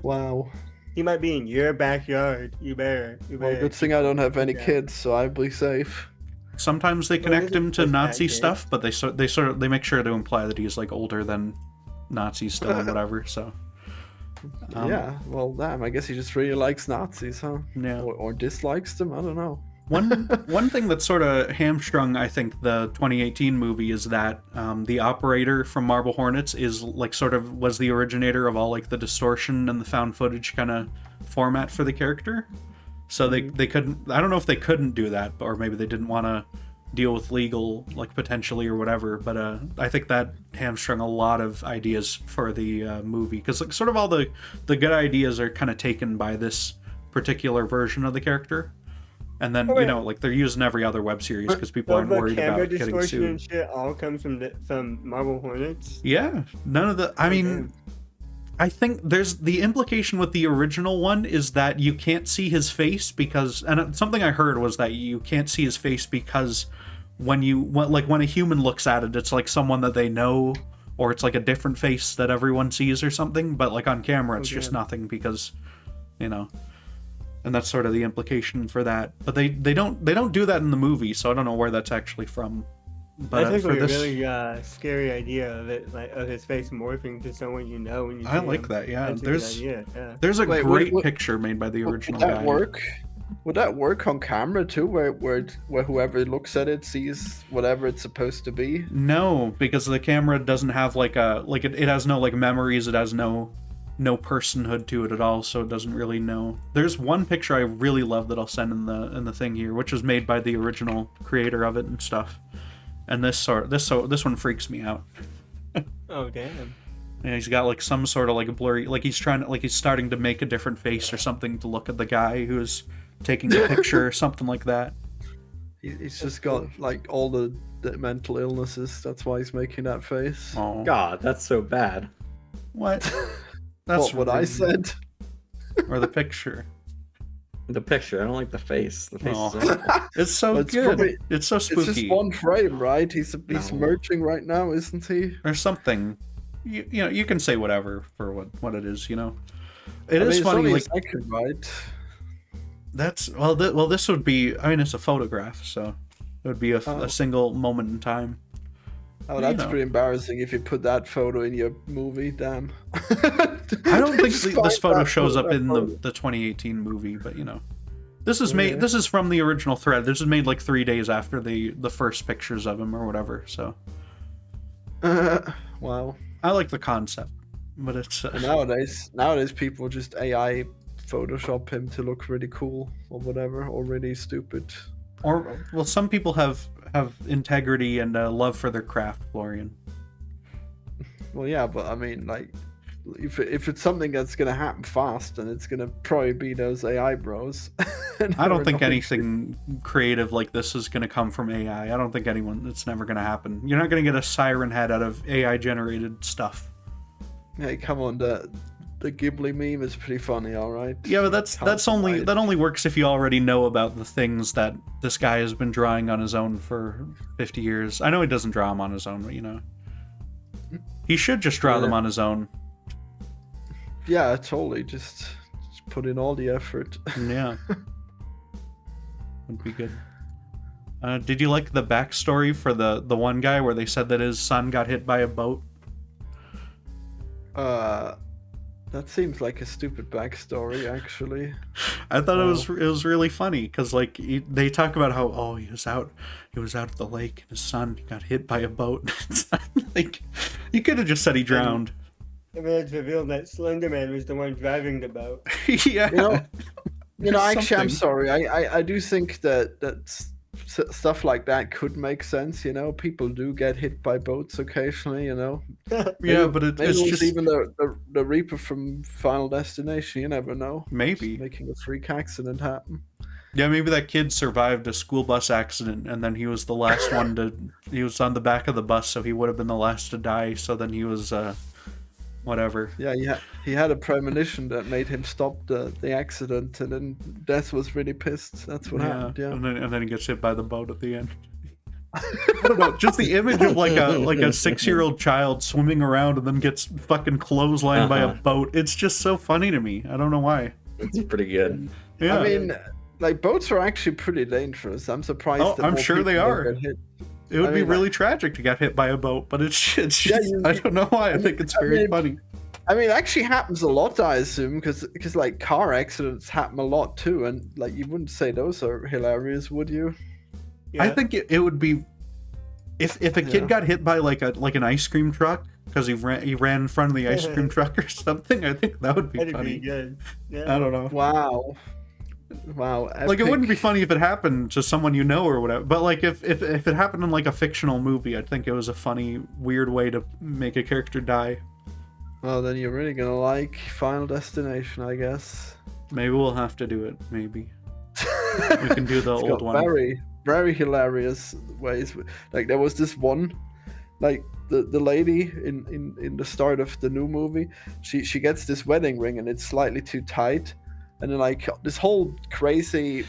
Wow. He might be in your backyard. You better. Well, good thing I don't have any Yeah. kids, so I'll be safe. Sometimes they Well, connect isn't him to this Nazi bad, kid? stuff, but they make sure to imply that he's like older than Nazis still and whatever. So Yeah, well, damn, I guess he just really likes Nazis, huh? Yeah. Or dislikes them, I don't know. One thing that sort of hamstrung, I think, the 2018 movie is that the operator from Marble Hornets is like sort of was the originator of all like the distortion and the found footage kind of format for the character. So they couldn't. I don't know if they couldn't do that, or maybe they didn't want to deal with legal like potentially or whatever. But I think that hamstrung a lot of ideas for the movie because like sort of all the good ideas are kind of taken by this particular version of the character. And then, you know, like they're using every other web series because people aren't worried about getting distortion sued. and shit all comes from Marble Hornets. Yeah, none of the. I mean, I think there's the implication with the original one is that you can't see his face because, and something I heard was that you can't see his face because when a human looks at it, it's like someone that they know, or it's like a different face that everyone sees or something. But like on camera, it's just nothing because, you know. And that's sort of the implication for that. But they don't do that in the movie, so I don't know where that's actually from. But That's for actually this, a really scary idea of it, like of his face morphing to someone you know when you see I like him. that. Yeah, That's a good idea, yeah. there's a Wait, great what- picture made by the original Would that guy. work? Would that work on camera too, where whoever looks at it sees whatever it's supposed to be? No, because the camera doesn't have like it has no like memories. It has no personhood to it at all, so it doesn't really know. There's one picture I really love that I'll send in the thing here, which was made by the original creator of it and stuff. And this one freaks me out. Oh damn. Yeah, he's got like some sort of like a blurry, like he's starting to make a different face or something to look at the guy who's taking the picture or something like that. He's just got like all the mental illnesses. That's why he's making that face. Oh, God, that's so bad. what? That's What I rude. said. Or the picture. The picture, I don't like the face. The face Oh. is awful. It's so It's good. probably- It's so It's spooky. just one frame, right? He's No. merging right now, isn't he? Or something. You know, you can say whatever for what it is, you know. It I is mean, it's funny, only a like second, right? that's well. This would be. I mean, it's a photograph, so it would be a single moment in time. Oh, You that's know. pretty embarrassing if you put that photo in your movie. Damn. I don't think Just this find photo that shows up that in photo. the 2018 movie, but you know, this is made. Okay. This is from the original thread. This is made like 3 days after the first pictures of him or whatever. So Wow. I like the concept, but it's Nowadays people just AI Photoshop him to look really cool or whatever, or really stupid. or well, some people have integrity and love for their craft, Florian. Well, yeah, but I mean, like, if it's something that's gonna happen fast, then it's gonna probably be those AI bros. I don't think Never know. anything creative like this is going to come from AI. I don't think it's never going to happen. You're not going to get a siren head out of AI generated stuff. Hey, come on, the Ghibli meme is pretty funny, all right. Yeah, but that only works if you already know about the things that this guy has been drawing on his own for 50 years. I know he doesn't draw them on his own, but you know, he should just draw them on his own. Yeah, totally. Just put in all the effort. Yeah, would be good. Did you like the backstory for the one guy where they said that his son got hit by a boat? That seems like a stupid backstory, actually. I thought it was really funny because like they talk about how he was out at the lake and his son got hit by a boat. It's not like you could have just said he drowned. And then it's revealed that Slender Man was the one driving the boat. Yeah, Actually, I'm Something. sorry. I do think that stuff like that could make sense. You know, people do get hit by boats occasionally. You know. Yeah, but Maybe it's it was just even the Reaper from Final Destination. You never know. maybe. Making a freak accident happen. Yeah, maybe that kid survived a school bus accident and then he was the last one to. He was on the back of the bus, so he would have been the last to die. So then he was whatever. Yeah, he had a premonition that made him stop the accident, and then Death was really pissed. That's what happened. Yeah. And then he gets hit by the boat at the end. I don't know, just the image of like a 6-year-old child swimming around and then gets fucking clotheslined by a boat. It's just so funny to me. I don't know why. It's pretty good. Yeah. I mean, like boats are actually pretty dangerous. I'm surprised. Oh, that I'm more sure they people are. don't get hit. It would I be mean, really tragic to get hit by a boat, but it's just, I don't know why. I think it's very mean, funny. I mean, it actually happens a lot, I assume, because like car accidents happen a lot too, and like you wouldn't say those are hilarious, would you? Yeah. I think it would be if a kid got hit by like an ice cream truck because he ran in front of the ice cream truck or something. I think that would be That'd funny. be good. Yeah. I don't know. Wow. Like it wouldn't be funny if it happened to someone you know or whatever, but like if it happened in like a fictional movie, I'd think it was a funny, weird way to make a character die. Well, then you're really gonna like Final Destination, I guess. Maybe we'll have to do it. Maybe we can do the It's old got one. very, very hilarious ways. Like there was this one, like the lady in the start of the new movie, she gets this wedding ring and it's slightly too tight, and then like this whole crazy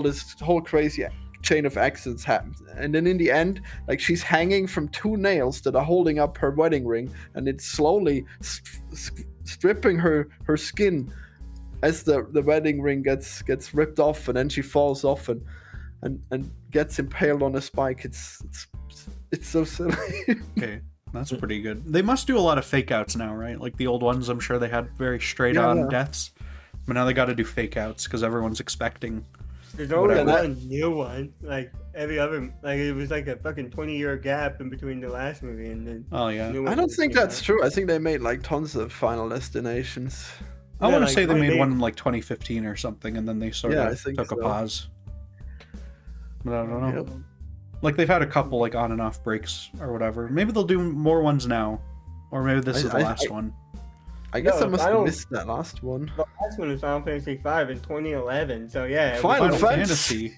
this whole crazy chain of accidents happens, and then in the end, like she's hanging from 2 nails that are holding up her wedding ring, and it's slowly stripping her skin as the wedding ring gets ripped off, and then she falls off and gets impaled on a spike. It's so silly. Okay, that's pretty good. They must do a lot of fake outs now, right? Like the old ones, I'm sure they had very straight on deaths, but now they got to do fake outs because everyone's expecting. There's only Whatever. one new one. Like every other, like it was like a fucking 20-year gap in between the last movie and the Oh yeah. new one. I don't that think came that's out. true. I think they made like tons of Final Destinations. I Yeah, want to like, say they like made they- one in like 2015 or something, and then they sort Yeah, I of think took a so. pause. But I don't know. Yep. Like they've had a couple like on and off breaks or whatever. Maybe they'll do more ones now, or maybe this is the last one. I guess No, I must I have don't- missed that last one. The last one was Final Fantasy V in 2011. So yeah, it was Final Final Fantasy.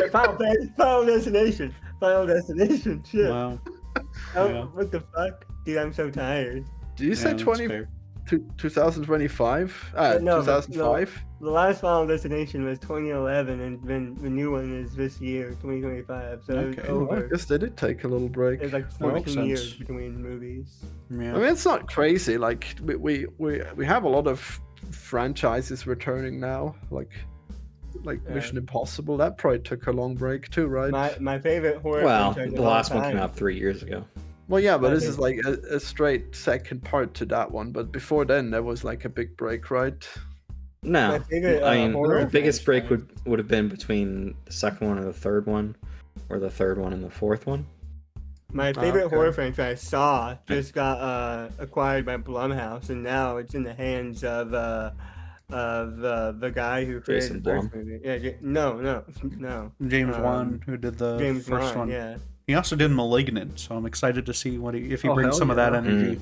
Fantasy. Final Destination. Final Destination. Shit. Wow. Oh, yeah. what the fuck, dude? I'm so tired. Do you say Yeah, that's 20 fair. 2025? No, 2005? The last Final Destination was 2011, and then the new one is this year, 2025. So Okay. it's Oh, I over. guess they did take a little break. There's like That makes 14 years sense. between movies. Yeah. I mean, it's not crazy. Like we have a lot of franchises returning now, like Yeah. Mission Impossible. That probably took a long break too, right? My favorite horror. Well, franchise the of all last one time. came out 3 years ago. Well, yeah, but I this think- is like a straight second part to that one. But before then, there was like a big break, right? No, My favorite, I mean horror the biggest break franchise. would have been between the second one and the third one, or the third one and the fourth one. My favorite okay. horror franchise, Saw, just got acquired by Blumhouse, and now it's in the hands of the guy who created Jason the first Blum? movie. Yeah, no. James Um, Wan, who did the James first Wan, one. yeah. He also did *Malignant*, so I'm excited to see if he Oh, brings hell some of yeah. that energy.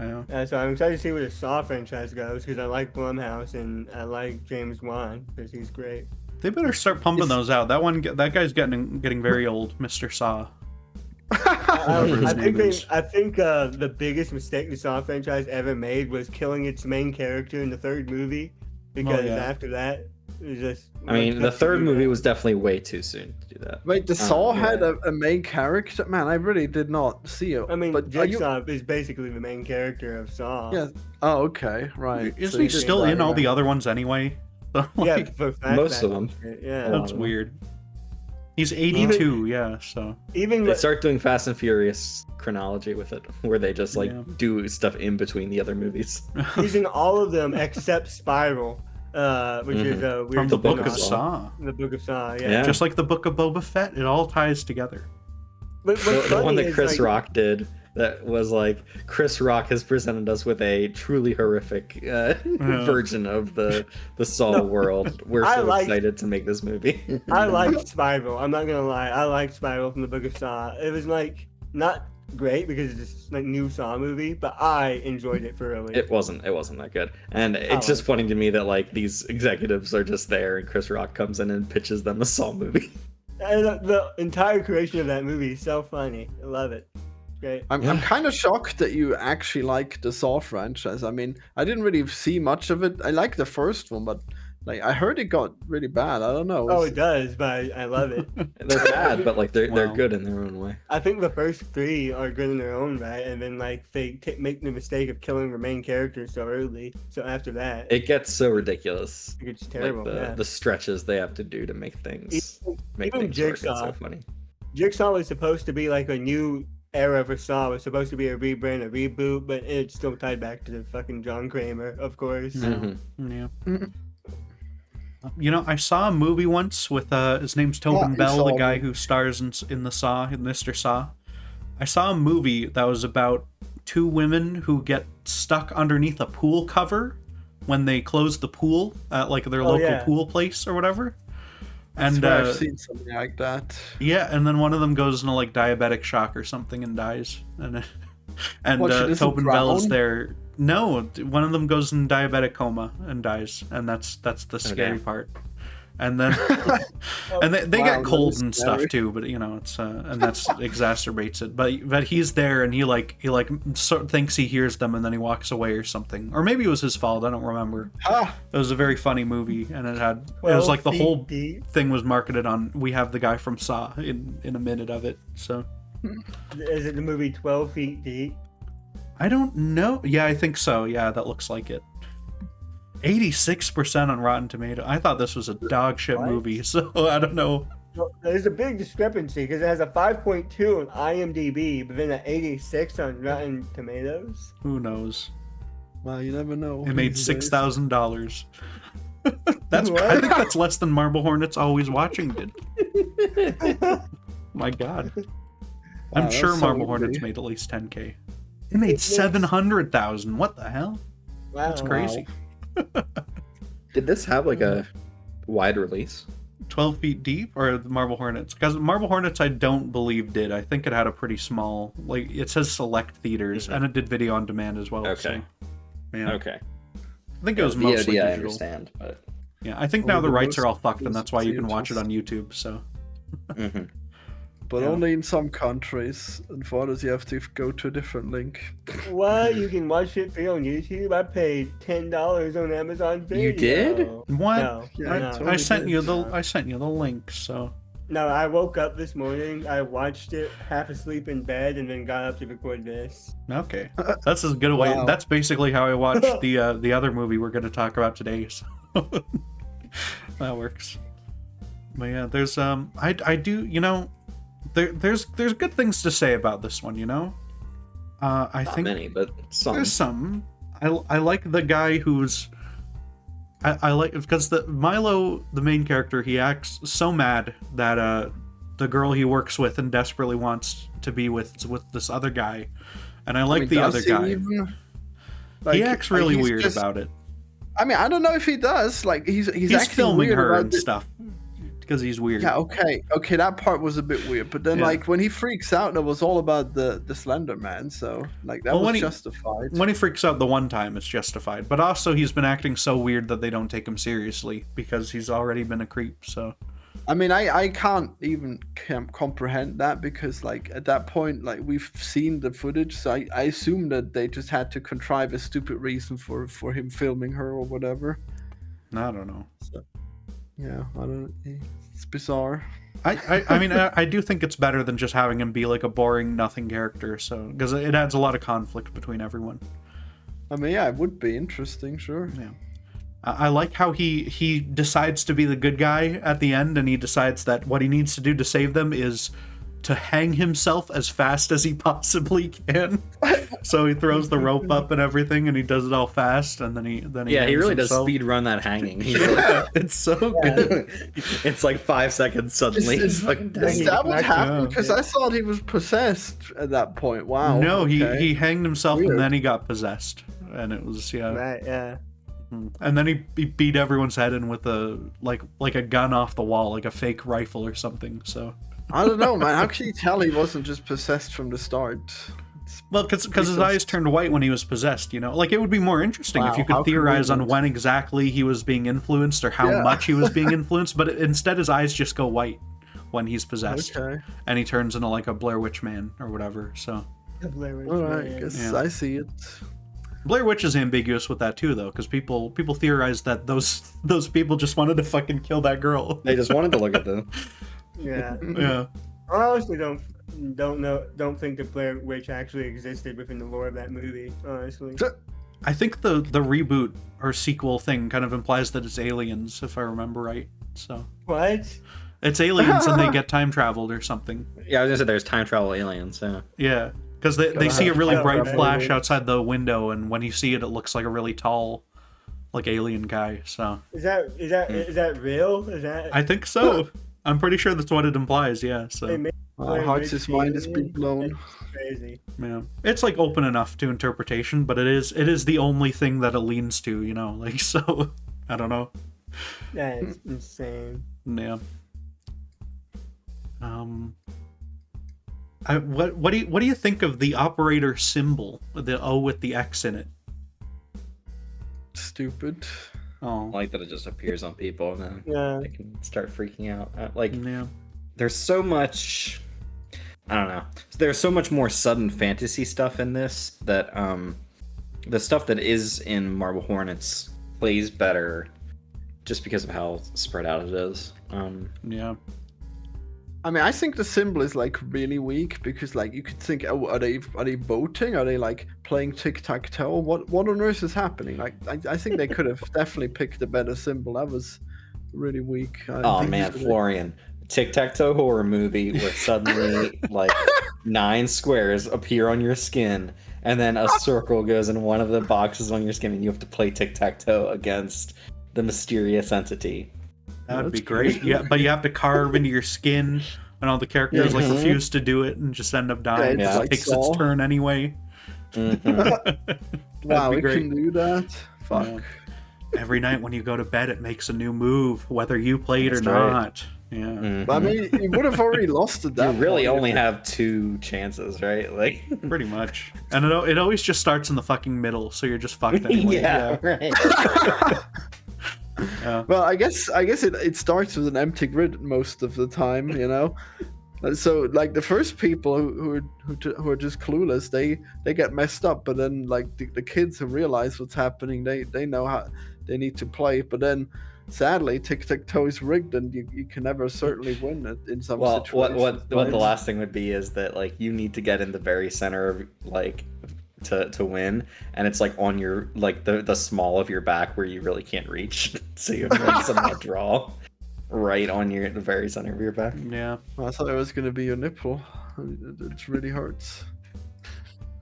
Yeah. So I'm excited to see where the Saw franchise goes because I like Blumhouse and I like James Wan because he's great. They better start pumping It's- those out. That guy's getting very old, Mr. Saw. I his name think is. the biggest mistake the Saw franchise ever made was killing its main character in the third movie because yeah. after that it was just. I mean, the third movie was definitely way too soon to do that. Wait, the Saw yeah. had a main character? Man, I really did not see it. I mean, but are you... Jigsaw is basically the main character of Saw. Yeah. Oh, okay, right. Isn't So he you did still that, in all yeah. the other ones anyway? So, Yeah, like, for Most of flashback. them. Yeah. that's weird. He's 82, yeah. So Even They with, start doing Fast and Furious chronology with it, where they just like Yeah. do stuff in between the other movies. he's in all of them except Spiral, which is a weird. from the Book of spin-off. Saw, The Book of Saw, yeah. Yeah. just like the Book of Boba Fett, it all ties together. But The, what's the one funny that is, Chris like, Rock did, that was like Chris Rock has presented us with a truly horrific version of the Saw world. We're I so like- excited to make this movie. I liked Spiral. I'm not gonna lie. I liked Spiral from the Book of Saw. It was like not great because it's like new Saw movie, but I enjoyed it thoroughly. It wasn't that good, and it's just funny to me that like these executives are just there, and Chris Rock comes in and pitches them a Saw movie. And the entire creation of that movie is so funny. I love it. Great. I'm kind of shocked that you actually like the Saw franchise. I mean, I didn't really see much of it. I like the first one, but like I heard it got really bad. I don't know. Oh, it does, but I love it. They're bad, but like they're Wow. good in their own way. I think the first 3 are good in their own right, and then like they make the mistake of killing the main character so early. So after that, It gets so ridiculous. it's terrible. Like the stretches they have to do to make things Even work. It's so Jigsaw. funny. Jigsaw was supposed to be like a new era for Saw. It was supposed to be a rebrand, a reboot, but it's still tied back to the fucking John Kramer, of course. Mhm. Yeah. You know, I saw a movie once with his name's Tobin you Bell, saw the a guy movie. who stars in the Saw, in Mr. Saw. I saw a movie that was about 2 women who get stuck underneath a pool cover when they close the pool at like their local yeah. pool place or whatever. I And swear I've seen something like that. yeah, and then one of them goes into like diabetic shock or something and dies. And What, she doesn't Tobin Bell is drown? there. No, one of them goes in diabetic coma and dies, and that's the scary damn. part. And then and they Wow, get that cold is and stuff scary. too, but you know it's and that's exacerbates it. But he's there and he thinks he hears them and then he walks away or something, or maybe it was his fault. I don't remember. Ah, It was a very funny movie, and it was like the 12 whole feet deep. thing was marketed on. We have the guy from Saw in a minute of it. So Is it the movie 12 Feet Deep? I don't know. Yeah, I think so. Yeah, that looks like it. 86% on Rotten Tomato. I thought this was a dog shit What? movie, so I don't know. Well, there's a big discrepancy because it has a 5.2 on IMDb, but then an 86 on Rotten Tomatoes. Who knows? well, you never know. It made these days. $6,000. That's What? I think that's less than Marble Hornets Always Watching did. My God. I'm Wow, sure that's so Marble Hornets easy. made at least 10K. It made 700,000. What the hell? Wow. That's crazy. Did this have like a wide release? 12 feet deep or the Marble Hornets? Because Marble Hornets I don't believe did. I think it had a pretty small, like it says select theaters, and it did video on demand as well. Okay. So, yeah. Okay. I think it was mostly VOD, I digital. understand, but Yeah, I think Only now the the rights are all most fucked, and that's why you can watch it theaters. on YouTube. So mhm. But Yeah. only in some countries. And for others, you have to go to a different link. What? You can watch it free on YouTube? I paid $10 on Amazon Video. You did? what? No, Yeah, I, no. I totally sent did. you the link. So No, I woke up this morning, I watched it half asleep in bed, and then got up to record this. okay, that's as good a way. Wow. That's basically how I watched the other movie we're going to talk about today. So that works. But yeah, there's I do, you know, there's good things to say about this one, you know. I Not think many, but some. there's some. I like the guy who's I like because the Milo, the main character, he acts so mad that the girl he works with and desperately wants to be with this other guy, and I like I mean, the does other he guy. even- He like, acts really he's weird just- about it. I mean, I don't know if he does. Like, he's He's acting filming weird her about and it. stuff because he's weird. Yeah, okay, that part was a bit weird. But then, Yeah. like, when he freaks out, that was all about the Slender Man. So, like, that Well, was when he- justified. When he freaks out the one time, it's justified. But also, he's been acting so weird that they don't take him seriously because he's already been a creep. So I mean, I can't even comprehend that because, like, at that point, like, we've seen the footage, so I assume that they just had to contrive a stupid reason for him filming her or whatever. I don't know. Yeah, I don't. It's bizarre. I mean, I do think it's better than just having him be like a boring nothing character. So because it adds a lot of conflict between everyone. I mean, yeah, it would be interesting, sure. Yeah. I like how he decides to be the good guy at the end, and he decides that what he needs to do to save them is to hang himself as fast as he possibly can. So he throws the rope up and everything, and he does it all fast, and then he Yeah, he hangs really does himself. speed run that hanging. He's Yeah, it's so good. it's like 5 seconds suddenly. Is It's like, Is that what happened? Yeah. Because I thought he was possessed at that point. Wow. No, okay. he hanged himself, Weird. and then he got possessed, and it was Right, yeah. And then he beat everyone's head in with a like a gun off the wall, like a fake rifle or something. So I don't know, man. How can you tell he wasn't just possessed from the start? well, because his Makes eyes sense. turned white when he was possessed. You know, like it would be more interesting if Wow, you how could theorize on convenient. when exactly he was being influenced or how Yeah. much he was being influenced. But instead, his eyes just go white when he's possessed, Okay. and he turns into like a Blair Witch man or whatever. So Blair Witch All right, Man. guess Yeah. I see it. Blair Witch is ambiguous with that too, though, because people theorize that those people just wanted to fucking kill that girl. They just wanted to look at them. Yeah. Yeah. I honestly don't think that Blair Witch actually existed within the lore of that movie. Honestly. I think the reboot or sequel thing kind of implies that it's aliens, if I remember right. So What? it's aliens and they get time traveled or something. Yeah, I was gonna say there's time travel aliens. Yeah. Yeah, because they see a really Yeah, bright right. flash outside the window, and when you see it, it looks like a really tall, like alien guy. So Is that real? Is that? I think so. I'm pretty sure that's what it implies. Yeah. They So made Blair Hartsy's Witch mind is alien? being blown. That's crazy. yeah, it's like open enough to interpretation, but it is the only thing that it leans to. You know, like so. I don't know. That's insane. Yeah. What do you think of the operator symbol, the O with the X in it? Stupid. Oh, I like that it just appears on people and then Yeah. they can start freaking out. Like yeah, there's so much. I don't know. There's so much more sudden fantasy stuff in this that the stuff that is in Marble Hornets plays better just because of how spread out it is. yeah. I mean, I think the symbol is like really weak because like you could think, oh, are they voting? Are they like playing tic-tac-toe? What on earth is happening? Like, I think they could have definitely picked a better symbol. That was really weak. Oh man, Florian, tic-tac-toe horror movie where suddenly like 9 squares appear on your skin and then a circle goes in one of the boxes on your skin and you have to play tic-tac-toe against the mysterious entity. That would be That's great. cool. Yeah, but you have to carve into your skin, and all the characters like Mhm. refuse to do it and just end up dying. it's It like takes Saw. its turn anyway. Mhm. Wow, be we great. can do that. Fuck. Yeah. Every night when you go to bed, it makes a new move, whether you played or That's right. not. Yeah, Mhm. But I mean, you would have already lost at You that. really point only if- have 2 chances, right? Like, pretty much. And it always just starts in the fucking middle, so you're just fucked anyway. yeah, right. Yeah. Well, I guess it starts with an empty grid most of the time, you know. And so like the first people who are just clueless, they get messed up, but then like the kids who realize what's happening, they know how they need to play. But then sadly, tic-tac-toe is rigged, and you can never certainly win it in some Well, situations. what the right? last thing would be is that like you need to get in the very center of like to win, and it's like on your like the small of your back where you really can't reach, so you have to like somehow draw right on the very center of your back. Yeah. I thought it was gonna be your nipple. It really hurts.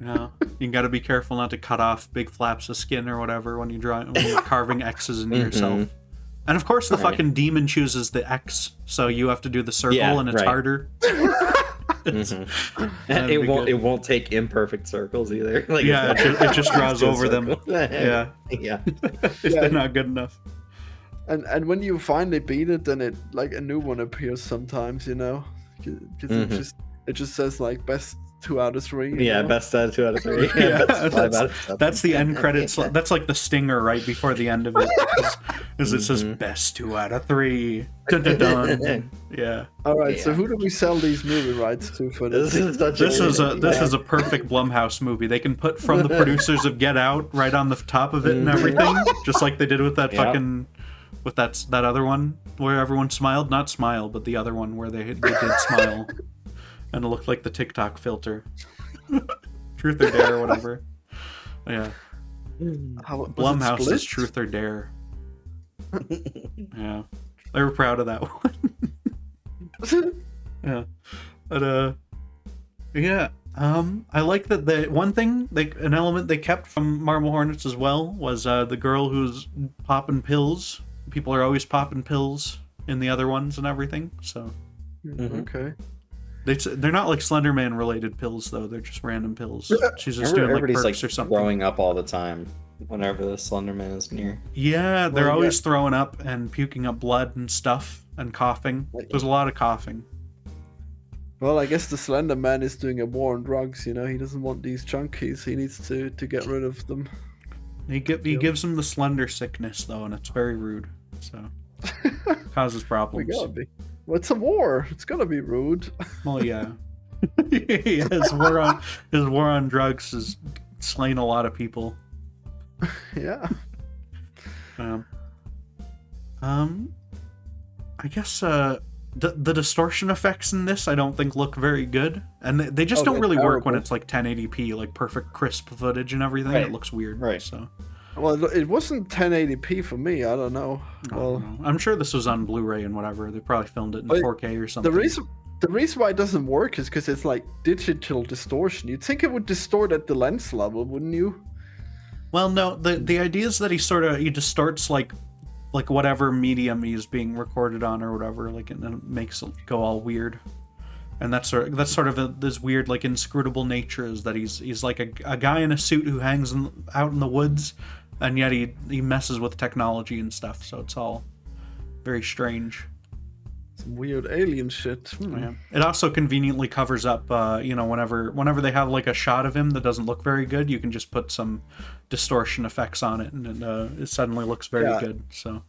Yeah. You gotta be careful not to cut off big flaps of skin or whatever when you're carving X's into yourself. And of course, the Right. fucking demon chooses the X, so you have to do the circle, Yeah, and it's right. harder. Mhm. That'd It be won't. good. It won't take imperfect circles either. Like, Yeah, it just draws do a over them. circle. Yeah, Yeah. if Yeah. they're not good enough. And when you finally beat it, then it like a new one appears sometimes, you know, because Mhm. it just says like best 2 out of 3. you Yeah, know? best 2 out of 3. Yeah, best 5 out of 7. That's the end credits. That's like the stinger right before the end of it. Is it says best 2 out of 3. Dun, dun, dun. Yeah. All right, so Yeah. who do we sell these movie rights to for this? This is such This is a weird- this is a perfect Blumhouse movie. They can put from the producers of Get Out right on the top of it and everything, just like they did with that Yeah. fucking with that other one where everyone smiled, not smile, but the other one where they did smile, and it looked like the TikTok filter. Truth or Dare or whatever. Yeah, How, was it Blumhouse split? is Truth or Dare. Yeah, they were proud of that one. Yeah, but yeah. I like that the one thing an element they kept from Marble Hornets as well was the girl who's popping pills. People are always popping pills in the other ones and everything. So Okay. they're not like Slender Man related pills though. They're just random pills. She's just doing like Everybody's perks like or something. throwing up all the time whenever the Slenderman is near. Yeah, they're Well, always throwing up and puking up blood and stuff and coughing. There's a lot of coughing. Well, I guess the Slender Man is doing a war on drugs. You know, he doesn't want these junkies. He needs to get rid of them. He gives them the slender sickness though, and it's very rude. So causes We problems. gotta be. Well, it's a war. It's gonna be rude. Well, yeah. Yeah, his war on drugs has slain a lot of people. Yeah. I guess the distortion effects in this I don't think look very good, and they just don't they're really work when terrible. it's like 1080p, like perfect crisp footage and everything. Right. It looks weird. Right. So Well, it wasn't 1080p for me. I don't know. I Well, don't know. I'm sure this was on Blu-ray and whatever. They probably filmed it in But 4K or something. the reason why it doesn't work is because it's like digital distortion. You'd think it would distort at the lens level, wouldn't you? Well, no, the idea is that he distorts like whatever medium he's being recorded on or whatever, like, and then it makes it go all weird. And that's sort of this weird, like, inscrutable nature, is that he's like a guy in a suit who hangs out in the woods, and yet he messes with technology and stuff. So it's all very strange. Some weird alien shit. Yeah. It also conveniently covers up, whenever they have like a shot of him that doesn't look very good, you can just put some distortion effects on it, and it suddenly looks very Yeah. good. So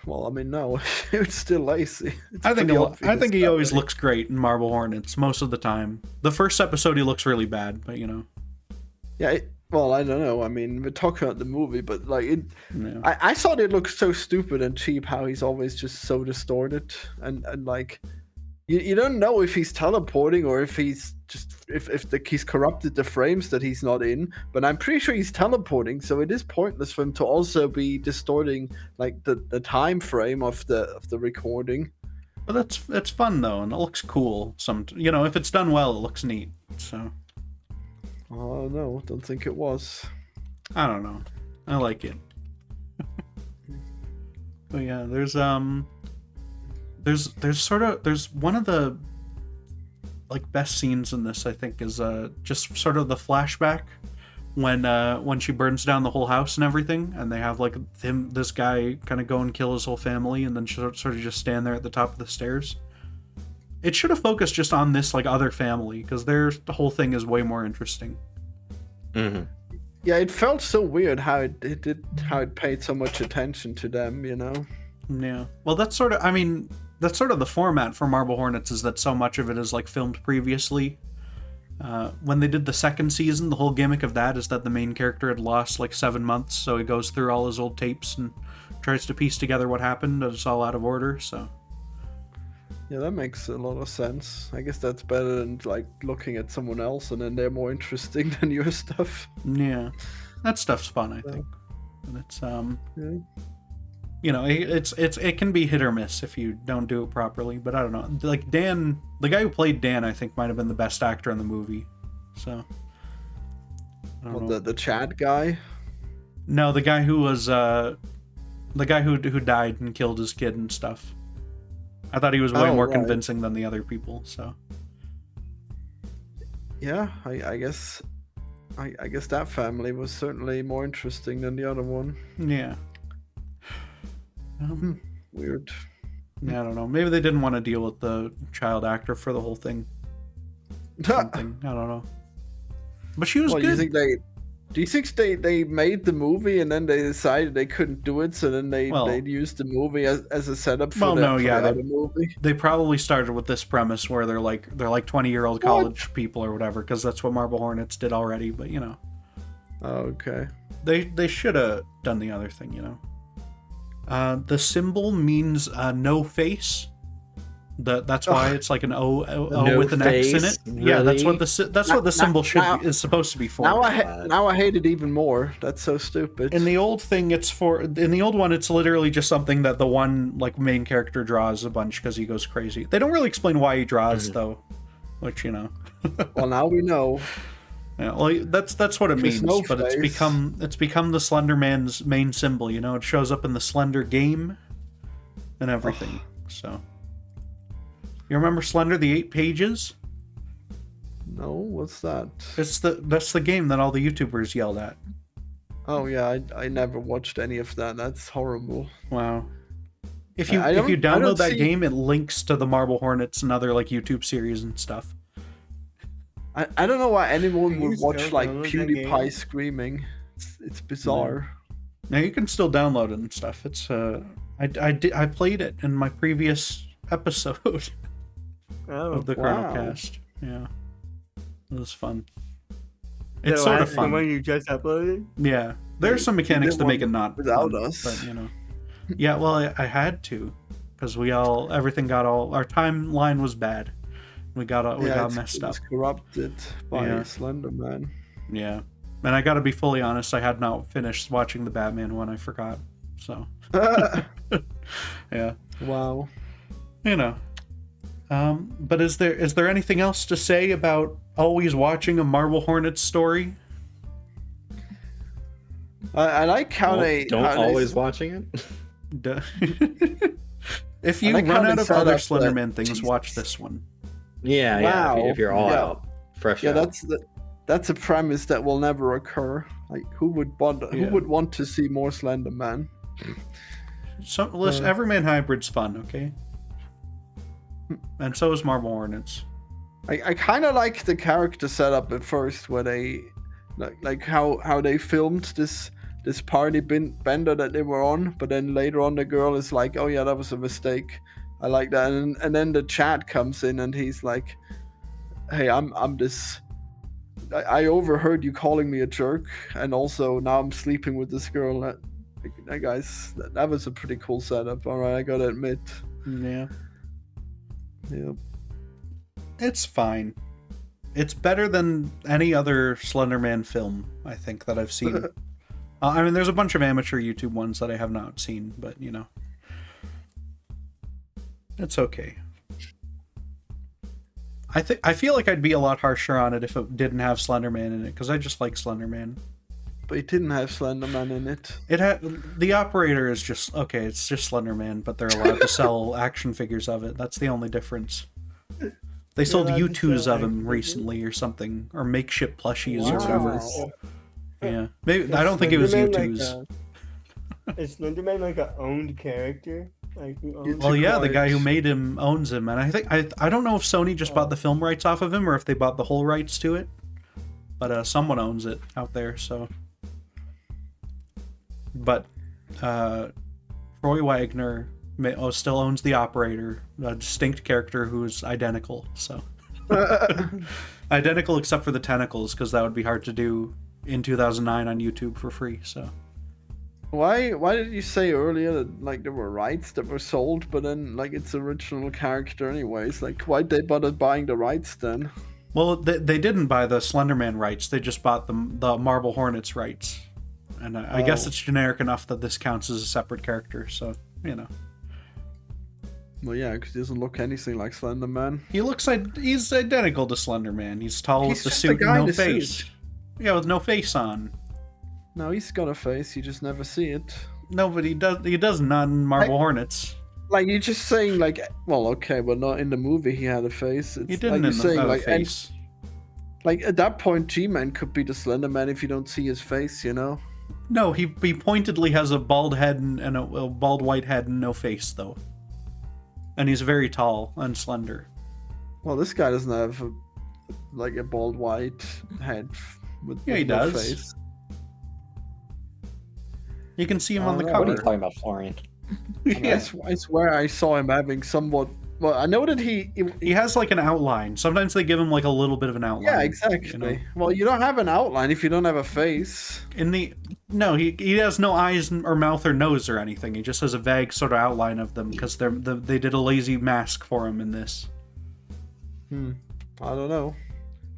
Well, I mean, no, it's still lazy. It's I think pretty obvious he that always way. looks great in Marble Hornets most of the time. The first episode he looks really bad, but Yeah. Well, I don't know. I mean, we're talking about the movie, but like yeah. I thought it looked so stupid and cheap how he's always just so distorted and like you don't know if he's teleporting or if he's just he's corrupted the frames that he's not in, but I'm pretty sure he's teleporting, so it is pointless for him to also be distorting like the time frame of the recording. But that's fun though, and it looks cool. If it's done well, it looks neat. So Oh no, don't think it was. I don't know. I like it. But yeah, there's one of the like best scenes in this, I think, is just sort of the flashback when she burns down the whole house and everything, and they have like this guy kind of go and kill his whole family, and then sort of just stand there at the top of the stairs. It should have focused just on this like other family, because the whole thing is way more interesting. Mm-hmm. Yeah, it felt so weird how it paid so much attention to them, you know. Yeah. Well, that's sort of the format for Marble Hornets, is that so much of it is like filmed previously. When they did the second season, the whole gimmick of that is that the main character had lost like 7 months, so he goes through all his old tapes and tries to piece together what happened. It's all out of order, so. Yeah, that makes a lot of sense. I guess that's better than like looking at someone else and then they're more interesting than your stuff. Yeah. That stuff's fun, I think. And it's Yeah. it can be hit or miss if you don't do it properly, but I don't know. Like Dan, the guy who played Dan, I think might have been the best actor in the movie. So I don't know. The Chad guy. No, the guy who was the guy who died and killed his kid and stuff. I thought he was way more right. convincing than the other people, so. Yeah, I guess that family was certainly more interesting than the other one. Yeah. Weird. Yeah, I don't know. Maybe they didn't want to deal with the child actor for the whole thing. Something. I don't know. But she was Well, good. do you think they made the movie and then they decided they couldn't do it, so then they used the movie as a setup for the other movie? They probably started with this premise where they're like 20-year-old college people or whatever, because that's what Marble Hornets did already. But Oh, okay. they should have done the other thing. The symbol means no face. That's why it's like an O No with an X in face? it. Yeah, that's Really? what the symbol is supposed to be for. Now I hate it even more. That's so stupid. In the old thing, in the old one, it's literally just something that the one like main character draws a bunch because he goes crazy. They don't really explain why he draws though, which Well, now we know. Yeah, well, that's what it means. no But it's face. become the Slender Man's main symbol. It shows up in the Slender game and everything. So. You remember Slender, the 8 Pages? No, what's that? That's the game that all the YouTubers yelled at. Oh yeah, I never watched any of that. That's horrible. Wow. If you I don't download that see- game, it links to the Marble Hornets and other like YouTube series and stuff. I don't know why anyone Can would you watch still like download that PewDiePie game? screaming. It's bizarre. Now you can still download it and stuff. It's I played it in my previous episode Oh, of the wow. Colonelcast. Yeah, it was fun. The It's sort of last fun. one you just uploaded? Yeah, there's some mechanics did to make it one not without fun, us. but you know. Yeah, well, I had to, because everything got our timeline was bad. We got messed it up. was corrupted by Yeah. Slender Man. Yeah, and I got to be fully honest. I had not finished watching the Batman one. I forgot. So yeah, Wow. you know. But is there anything else to say about always watching a Marble Hornets story? I like how they Don't how they- always watching it. Duh. If you like how run they out of set other up Slenderman that- things, Jesus. watch this one. Yeah, yeah. Wow. If you're all Yeah. out, fresh Yeah, out. that's a premise that will never occur. Like, who would bother? Yeah. Who would want to see more Slender Man? So listen, Everyman Hybrid's fun, okay? And so is Marble Hornets. I kind of like the character setup at first, where they like how they filmed this party bender that they were on, but then later on the girl is like, oh yeah, that was a mistake. I like that, and then the chat comes in and he's like, hey, I'm this. I overheard you calling me a jerk, and also now I'm sleeping with this girl. That guys, that was a pretty cool setup. All right, I gotta admit. Yeah. Yeah. It's fine. It's better than any other Slenderman film, I think, that I've seen. I mean, there's a bunch of amateur YouTube ones that I have not seen, but, you know. It's okay. I feel like I'd be a lot harsher on it if it didn't have Slenderman in it, because I just like Slenderman. But it didn't have Slender Man in it. The operator is just, okay, it's just Slenderman, but they're allowed to sell action figures of it. That's the only difference. They sold allowed to U2s sell of him action figures? recently or something, or makeshift plushies or Wow. whatever. Yeah, maybe I don't think it was U2s. Is Slenderman like a owned character? Like who owns Well, it? yeah, the guy who acquired. made him owns him, and I think I don't know if Sony just bought the film rights off of him or if they bought the whole rights to it, but someone owns it out there. So, but Troy Wagner still owns the operator, a distinct character who's identical. So identical except for the tentacles, because that would be hard to do in 2009 on YouTube for free. So. Why did you say earlier that like there were rights that were sold, but then like it's original character anyways? Like why'd they bother buying the rights then? Well, they didn't buy the Slenderman rights. They just bought the Marble Hornets rights. And I guess Oh. it's generic enough that this counts as a separate character. So, you know. Well, yeah, because he doesn't look anything like Slender Man. He's identical to Slenderman. He's tall He's with the just a suit guy and in no a face. suit. Yeah, with no face on. No, he's got a face. You just never see it. No, but he does not in Marble Hornets. Like you're just saying, like, well, okay, but not in the movie. He had a face. It's He like didn't you're in saying, the like, face. like at that point, G-Man could be the Slender Man if you don't see his face, you know. No, he pointedly has a bald head and a bald white head and no face, though. And he's very tall and slender. Well, this guy doesn't have like a bald white head with Yeah, he no does. face. You can see him on the Oh, What are you cover. talking about, Florian? I mean, I swear I saw him having somewhat. Well, I know that he He has like an outline. Sometimes they give him like a little bit of an outline. yeah, exactly. You know? Well, you don't have an outline if you don't have a face. No, he has no eyes or mouth or nose or anything. He just has a vague sort of outline of them because they did a lazy mask for him in this. I don't know.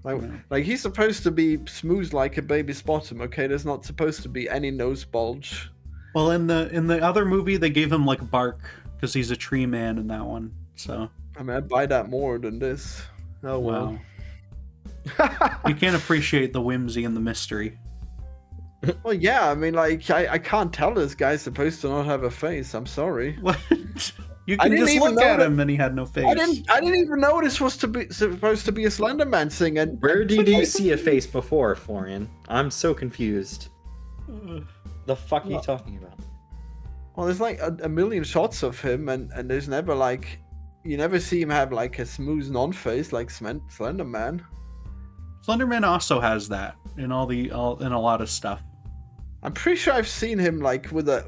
Like, Yeah. like he's supposed to be smooth like a baby's bottom. Okay, there's not supposed to be any nose bulge. Well, in the other movie they gave him like bark because he's a tree man in that one. So I mean, I'd buy that more than this. Oh wow, well. you can't appreciate the whimsy and the mystery. Well, yeah. I mean, like I can't tell this guy's supposed to not have a face. I'm sorry. What? You I can didn't just even look know at that- him and he had no face. I didn't even know this was supposed to be a Slender Man thing. And Where did you see a face before, Florian? I'm so confused. The fuck are you talking about? well, there's like a million shots of him, and there's never like you never see him have like a smooth non-face like Slender Man. Slenderman also has that in in a lot of stuff. I'm pretty sure I've seen him like with a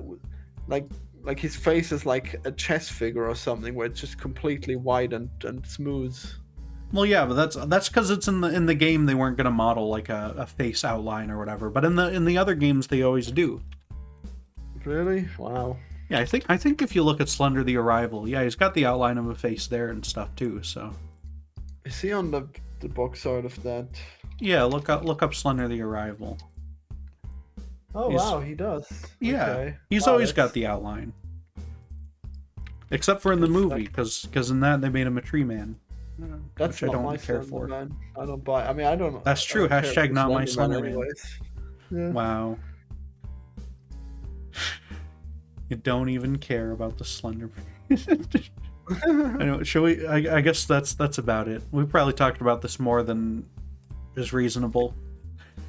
like his face is like a chess figure or something where it's just completely white and smooth. Well, yeah, but that's because it's in the game they weren't gonna model like a face outline or whatever. But in the other games they always do. Really? Wow. Yeah, I think if you look at Slender the Arrival, yeah, he's got the outline of a face there and stuff too. So. Is he on the box art of that? Yeah, look up Slender the Arrival. Oh wow, he does. Yeah, Okay. he's Wow, always that's- got the outline. Except for in the movie, because in that they made him a tree man. That's which I not don't my care Slender for. Man. I don't buy. I mean, I don't. That's true. I don't care Hashtag for not my Slender Slender Man. anyways. Yeah. Wow. You don't even care about the Slender Man. Anyway, shall we? I guess that's about it. We probably talked about this more than is reasonable.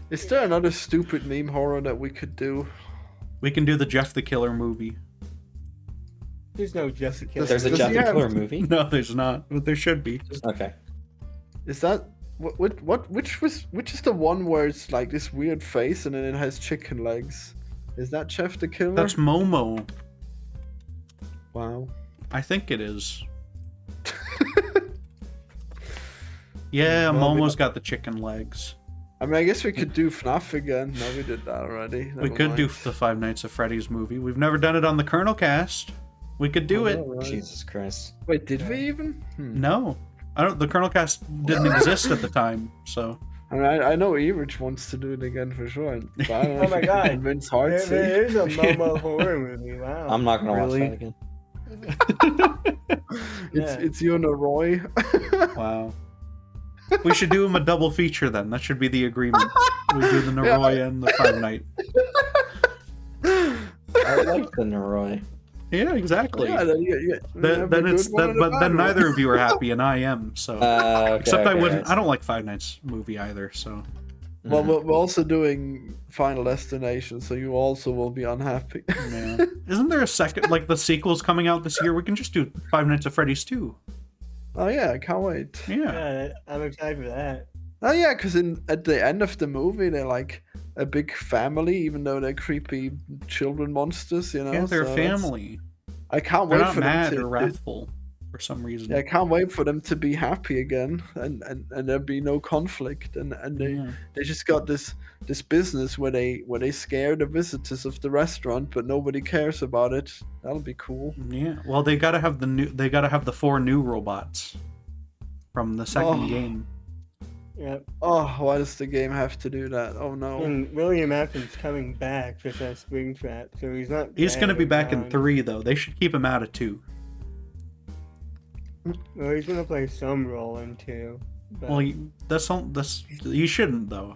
Is there another stupid meme horror that we could do? We can do the Jeff the Killer movie. There's no Jessica. There's a Does Jeff he the have- Killer movie. No, there's not, but there should be. Okay. Is that which is the one where it's like this weird face and then it has chicken legs? Is that Jeff the Killer? That's Momo. Wow. I think it is. Yeah, Well, we Momo's got the chicken legs. I mean, I guess we could do FNAF again. No, we did that already. We Never could do mind. the Five Nights at Freddy's movie. We've never done it on the Colonelcast. We could do I it. know, right? Jesus Christ. Wait, did we even? No, I don't. The Colonelcast didn't exist at the time, so I mean, I know Everidge wants to do it again for sure. But I don't know Oh if my we can God. convince There Hartsy. is a Momo horror movie. Wow. I'm not gonna Really? watch that again. It's you and a Roy. wow. We should do him a double feature then. That should be the agreement. We do the Noroi and the Five Night. I like the Noroi. Yeah, exactly. Yeah, Then it's but then neither of you are happy, and I am. So Okay, except I okay, wouldn't. see. I don't like Five Nights movie either. So Well, we're also doing Final Destination, so you also will be unhappy. yeah. Isn't there a second like the sequel's coming out this year? We can just do Five Nights at Freddy's 2. Oh yeah, I can't wait. Yeah. Yeah, I'm excited for that. Oh yeah, because at the end of the movie they're like a big family, even though they're creepy children monsters. You know, Yeah, they're so a that's- family. I can't They're wait not for mad them or to. wrathful for some reason. Yeah, I can't wait for them to be happy again, and there be no conflict, and Yeah. they just got this business where they scare the visitors of the restaurant, but nobody cares about it. That'll be cool. Yeah. Well, they gotta have the 4 new robots from the second Oh. game. Yep. Oh, why does the game have to do that? Oh no. And William Afton's coming back for that Springtrap, so he's not. He's gonna dead be or back in gone. 3 though. They should keep him out of 2. Well, he's gonna play some role in 2. But... Well, that's you shouldn't though.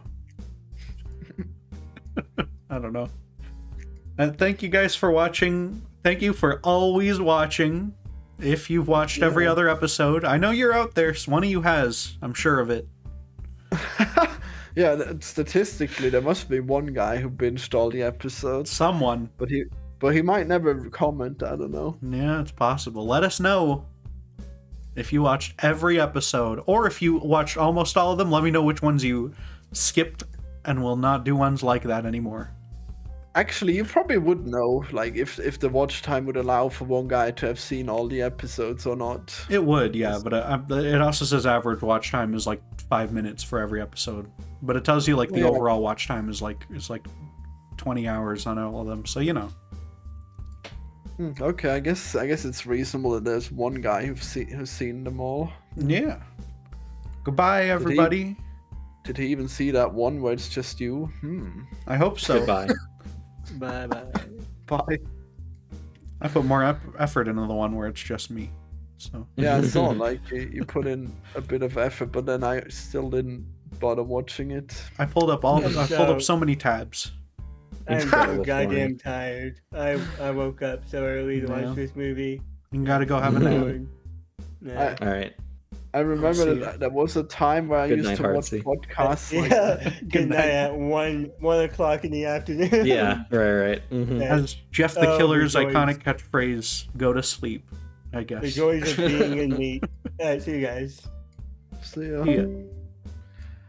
I don't know. And thank you guys for watching. Thank you for always watching. If you've watched every other episode, I know you're out there. One of you has. I'm sure of it. Yeah, statistically, there must be one guy who binged all the episodes, Someone. but he might never comment. I don't know. Yeah, it's possible. Let us know if you watched every episode, or if you watched almost all of them. Let me know which ones you skipped, and we'll not do ones like that anymore. Actually, you probably would know, like, if the watch time would allow for one guy to have seen all the episodes or not. It would, yeah, but it also says average watch time is like 5 minutes for every episode. But it tells you like the Yeah. overall watch time is like 20 hours on all of them. So you know. Okay, I guess it's reasonable that there's one guy who's seen them all. Yeah. Goodbye, everybody. Did he even see that one where it's just you? I hope so. Goodbye. Bye bye. Bye. I put more effort into the one where it's just me. So Yeah, I saw like you put in a bit of effort, but then I still didn't bother watching it. I pulled up so many tabs. I'm so Incredible, goddamn tired. I woke up so early to Yeah. watch this movie. You gotta go have a nap. Yeah. All right. I remember see that there was a time where I Good used night, to watch Hartsy. podcasts. Like, Yeah. Good night. night at 1 o'clock in the afternoon. Yeah. Right. Mm-hmm. Yeah. As Jeff the Oh, Killer's the joys. iconic catchphrase, "Go to sleep." I guess. The joys of being in meat. Alright, see you guys. see ya. Yeah.